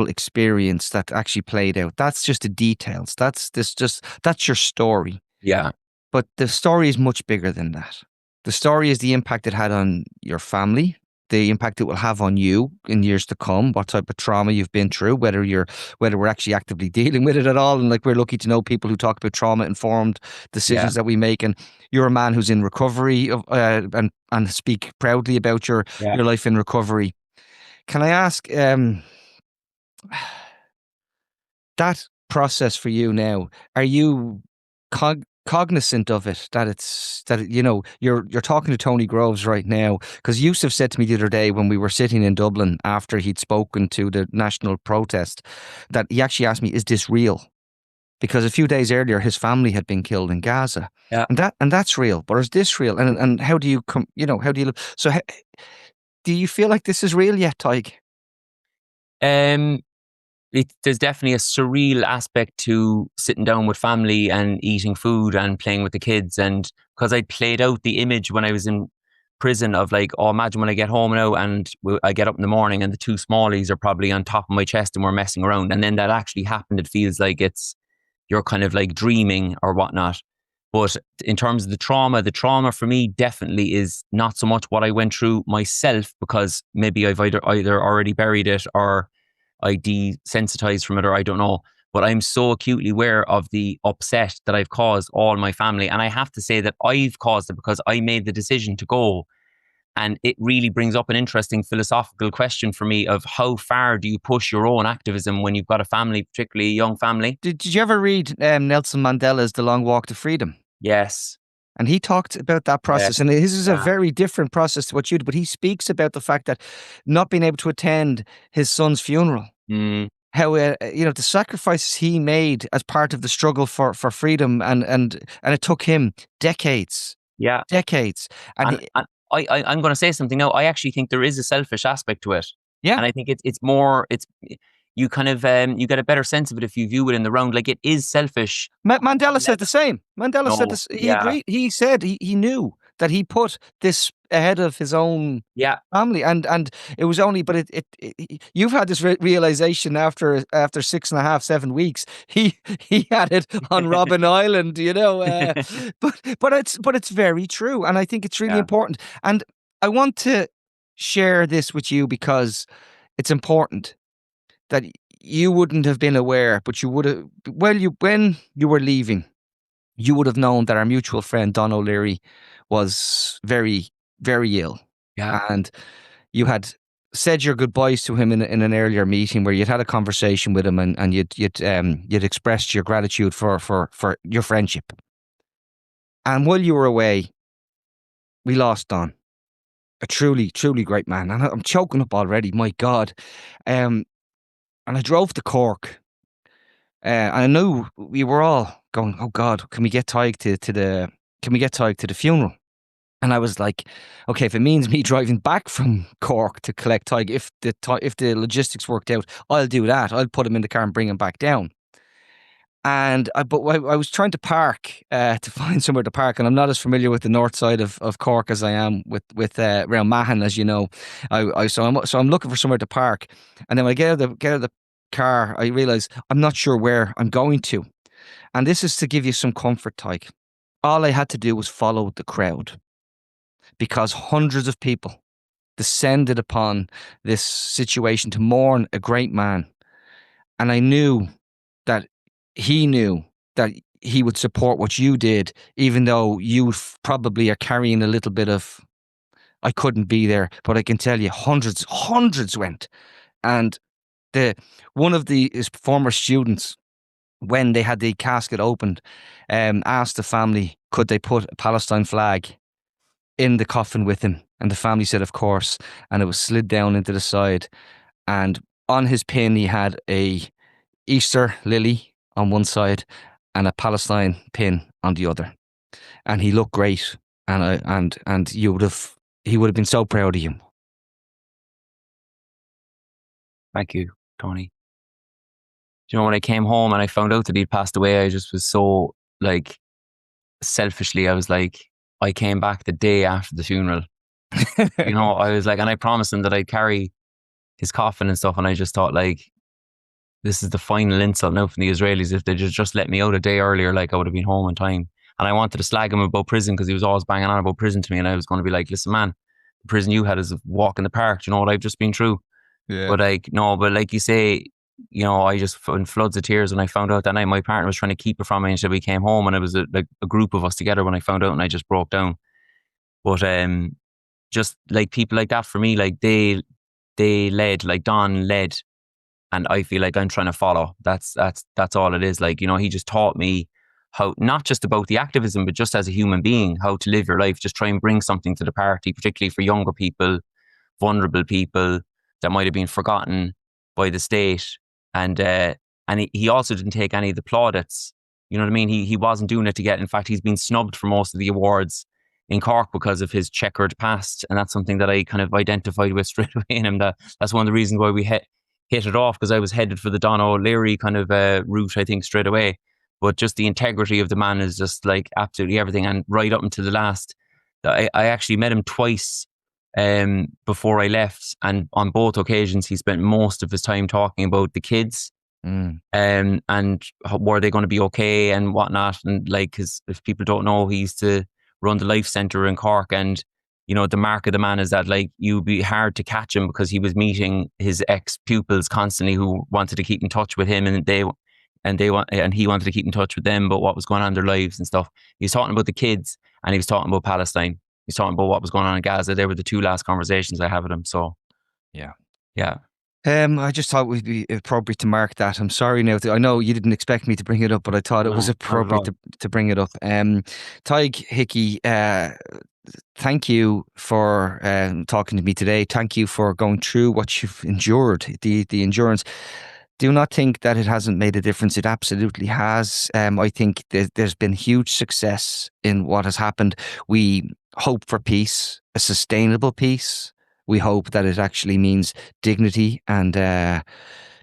experience that actually played out. That's just the details. That's your story. Yeah. But the story is much bigger than that. The story is the impact it had on your family, the impact it will have on you in years to come, what type of trauma you've been through, whether we're actually actively dealing with it at all. And like, we're lucky to know people who talk about trauma informed Yeah. decisions that we make. And you're a man who's in recovery and speak proudly about your Yeah. your life in recovery. Can I ask, that process for you now, are you cognizant of it, that you're talking to Tony Groves right now, because Yusuf said to me the other day when we were sitting in Dublin after he'd spoken to the national protest, that he actually asked me, is this real? Because a few days earlier his family had been killed in Gaza, Yeah. and that's real, but is this real? And how do you come, how do you so do you feel like this is real yet, Tyke? Um, there's definitely a surreal aspect to sitting down with family and eating food and playing with the kids. And because I played out the image when I was in prison of like, oh, imagine when I get home now and I get up in the morning and the two smallies are probably on top of my chest and we're messing around. And then that actually happened. It feels like you're kind of like dreaming or whatnot. But in terms of the trauma for me definitely is not so much what I went through myself, because maybe I've either already buried it or I desensitized from it, or I don't know. But I'm so acutely aware of the upset that I've caused all my family. And I have to say that I've caused it because I made the decision to go. And it really brings up an interesting philosophical question for me of how far do you push your own activism when you've got a family, particularly a young family? Did you ever read Nelson Mandela's The Long Walk to Freedom? Yes. And he talked about that Yeah. process, and his is a Yeah. very different process to what you did. But he speaks about the fact that not being able to attend his son's funeral, Mm, how the sacrifices he made as part of the struggle for freedom, and it took him decades, yeah. decades, and And I'm going to say something now. I actually think there is a selfish aspect to it. yeah. And I think it's more, you kind of, you get a better sense of it if you view it in the round. Like it is selfish. Mandela said Never. the same. Mandela said No. this. He Yeah. agreed. He said he knew that he put this ahead of his own Yeah. family, and it was only. But you've had this realization after 6.5, 7 weeks. He had it on Robben Island, but it's very true, and I think it's really Yeah. important. And I want to share this with you because it's important that you wouldn't have been aware, but you would have. Well, when you were leaving, you would have known that our mutual friend Don O'Leary was very, very ill, Yeah. and you had said your goodbyes to him in an earlier meeting where you'd had a conversation with him, and you'd expressed your gratitude for your friendship. And while you were away, we lost Don, a truly, truly great man, and I'm choking up already. My God, and I drove to Cork. I knew we were all going, oh God, can we get Tig can we get Tig to the funeral? And I was like, okay, if it means me driving back from Cork to collect Tig, if the logistics worked out, I'll do that. I'll put him in the car and bring him back down. But I was trying to park to find somewhere to park, and I'm not as familiar with the north side of Cork as I am with around Mahon, as you know. So I'm looking for somewhere to park, and then when I get out of the car, I realize I'm not sure where I'm going to, and this is to give you some comfort, Tyke. All I had to do was follow the crowd, because hundreds of people descended upon this situation to mourn a great man, and I knew that he knew that he would support what you did, even though you probably are carrying a little bit of, I couldn't be there, but I can tell you hundreds went. And the one of his former students, when they had the casket opened, asked the family, could they put a Palestine flag in the coffin with him? And the family said, of course. And it was slid down into the side. And on his pin, he had a Easter lily on one side and a Palestine pin on the other. And he looked great. And he would have been so proud of you. Thank you, Tony. Do you know, when I came home and I found out that he'd passed away, I just was so like, selfishly, I was like, I came back the day after the funeral. I was like, and I promised him that I'd carry his coffin and stuff. And I just thought, like, this is the final insult now from the Israelis. If they just let me out a day earlier, like, I would have been home in time. And I wanted to slag him about prison because he was always banging on about prison to me. And I was going to be like, listen, man, the prison you had is a walk in the park. Do you know what I've just been through? Yeah. But like, no, but like you say, I just in floods of tears when I found out that night. My partner was trying to keep it from me until we came home, and it was a group of us together when I found out, and I just broke down. But just like people like that for me, like they led, like Don led, and I feel like I'm trying to follow. That's all it is. Like, he just taught me how, not just about the activism, but just as a human being, how to live your life. Just try and bring something to the party, particularly for younger people, vulnerable people that might have been forgotten by the state. And he also didn't take any of the plaudits. You know what I mean? He wasn't doing it to get. In fact, he's been snubbed for most of the awards in Cork because of his checkered past, and that's something that I kind of identified with straight away in him. That's one of the reasons why we hit it off, because I was headed for the Don O'Leary kind of route, I think, straight away. But just the integrity of the man is just like absolutely everything, and right up until the last. I actually met him twice before I left, and on both occasions he spent most of his time talking about the kids. And were they going to be okay and whatnot, and like, because if people don't know, he used to run the Life Centre in Cork, and you know, the mark of the man is that like you'd be hard to catch him, because he was meeting his ex pupils constantly who wanted to keep in touch with him, and he wanted to keep in touch with them about what was going on in their lives and stuff. He was talking about the kids, and he was talking about Palestine. He was talking about what was going on in Gaza. They were the two last conversations I had with him. So yeah. I just thought it would be appropriate to mark that. I'm sorry now. I know you didn't expect me to bring it up, but I thought it was appropriate to bring it up. Tig Hickey, thank you for talking to me today. Thank you for going through what you've endured, the endurance. Do not think that it hasn't made a difference. It absolutely has. I think there's been huge success in what has happened. We hope for peace, a sustainable peace. We hope that it actually means dignity, and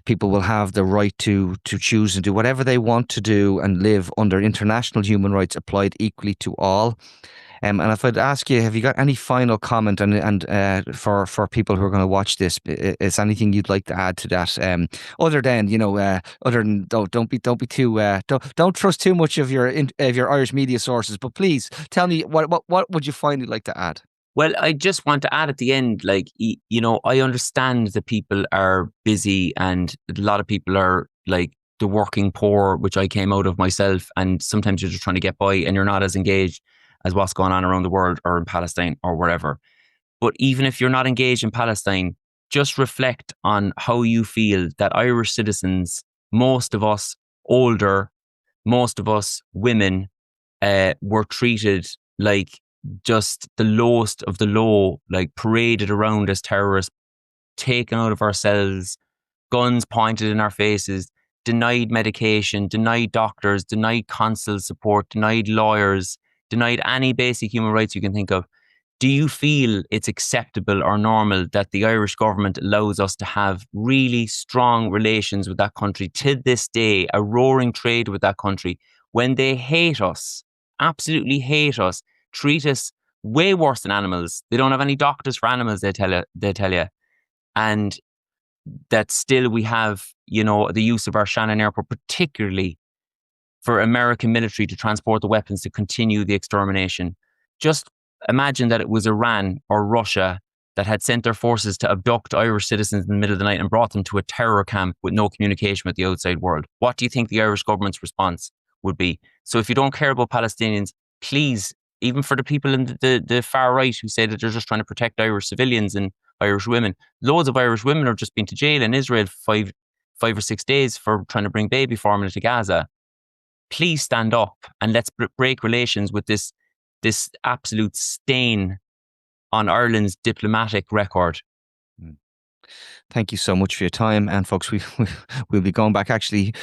people will have the right to choose and do whatever they want to do and live under international human rights applied equally to all. And if I'd ask you, have you got any final comment and for people who are going to watch this, is anything you'd like to add to that? Other than don't be too don't trust too much of your Irish media sources, but please tell me what would you finally like to add? Well, I just want to add at the end, like, you know, I understand that people are busy, and a lot of people are like the working poor, which I came out of myself. And sometimes you're just trying to get by, and you're not as engaged as what's going on around the world or in Palestine or wherever. But even if you're not engaged in Palestine, just reflect on how you feel that Irish citizens, most of us older, most of us women, were treated like just the lowest of the low, like paraded around as terrorists, taken out of our cells, guns pointed in our faces, denied medication, denied doctors, denied consul support, denied lawyers, denied any basic human rights you can think of. Do you feel it's acceptable or normal that the Irish government allows us to have really strong relations with that country to this day, a roaring trade with that country, when they hate us, absolutely hate us, treat us way worse than animals? They don't have any doctors for animals, they tell you. And that still we have, you know, the use of our Shannon airport, particularly for American military to transport the weapons to continue the extermination. Just imagine that it was Iran or Russia that had sent their forces to abduct Irish citizens in the middle of the night and brought them to a terror camp with no communication with the outside world. What do you think the Irish government's response would be? So if you don't care about Palestinians, please, even for the people in the far right who say that they're just trying to protect Irish civilians and Irish women, loads of Irish women have just been to jail in Israel for five or 6 days for trying to bring baby formula to Gaza. Please stand up and let's break relations with this absolute stain on Ireland's diplomatic record. Thank you so much for your time. And folks, we'll be going back. Actually,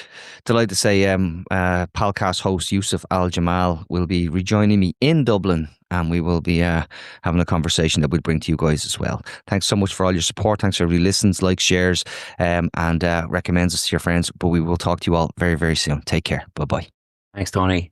delighted to say Palcast host Yusuf Al Jamal will be rejoining me in Dublin, and we will be having a conversation that we'll bring to you guys as well. Thanks so much for all your support. Thanks for everybody listens, likes, shares, and recommends us to your friends. But we will talk to you all very, very soon. Take care. Bye-bye. Thanks, Tony.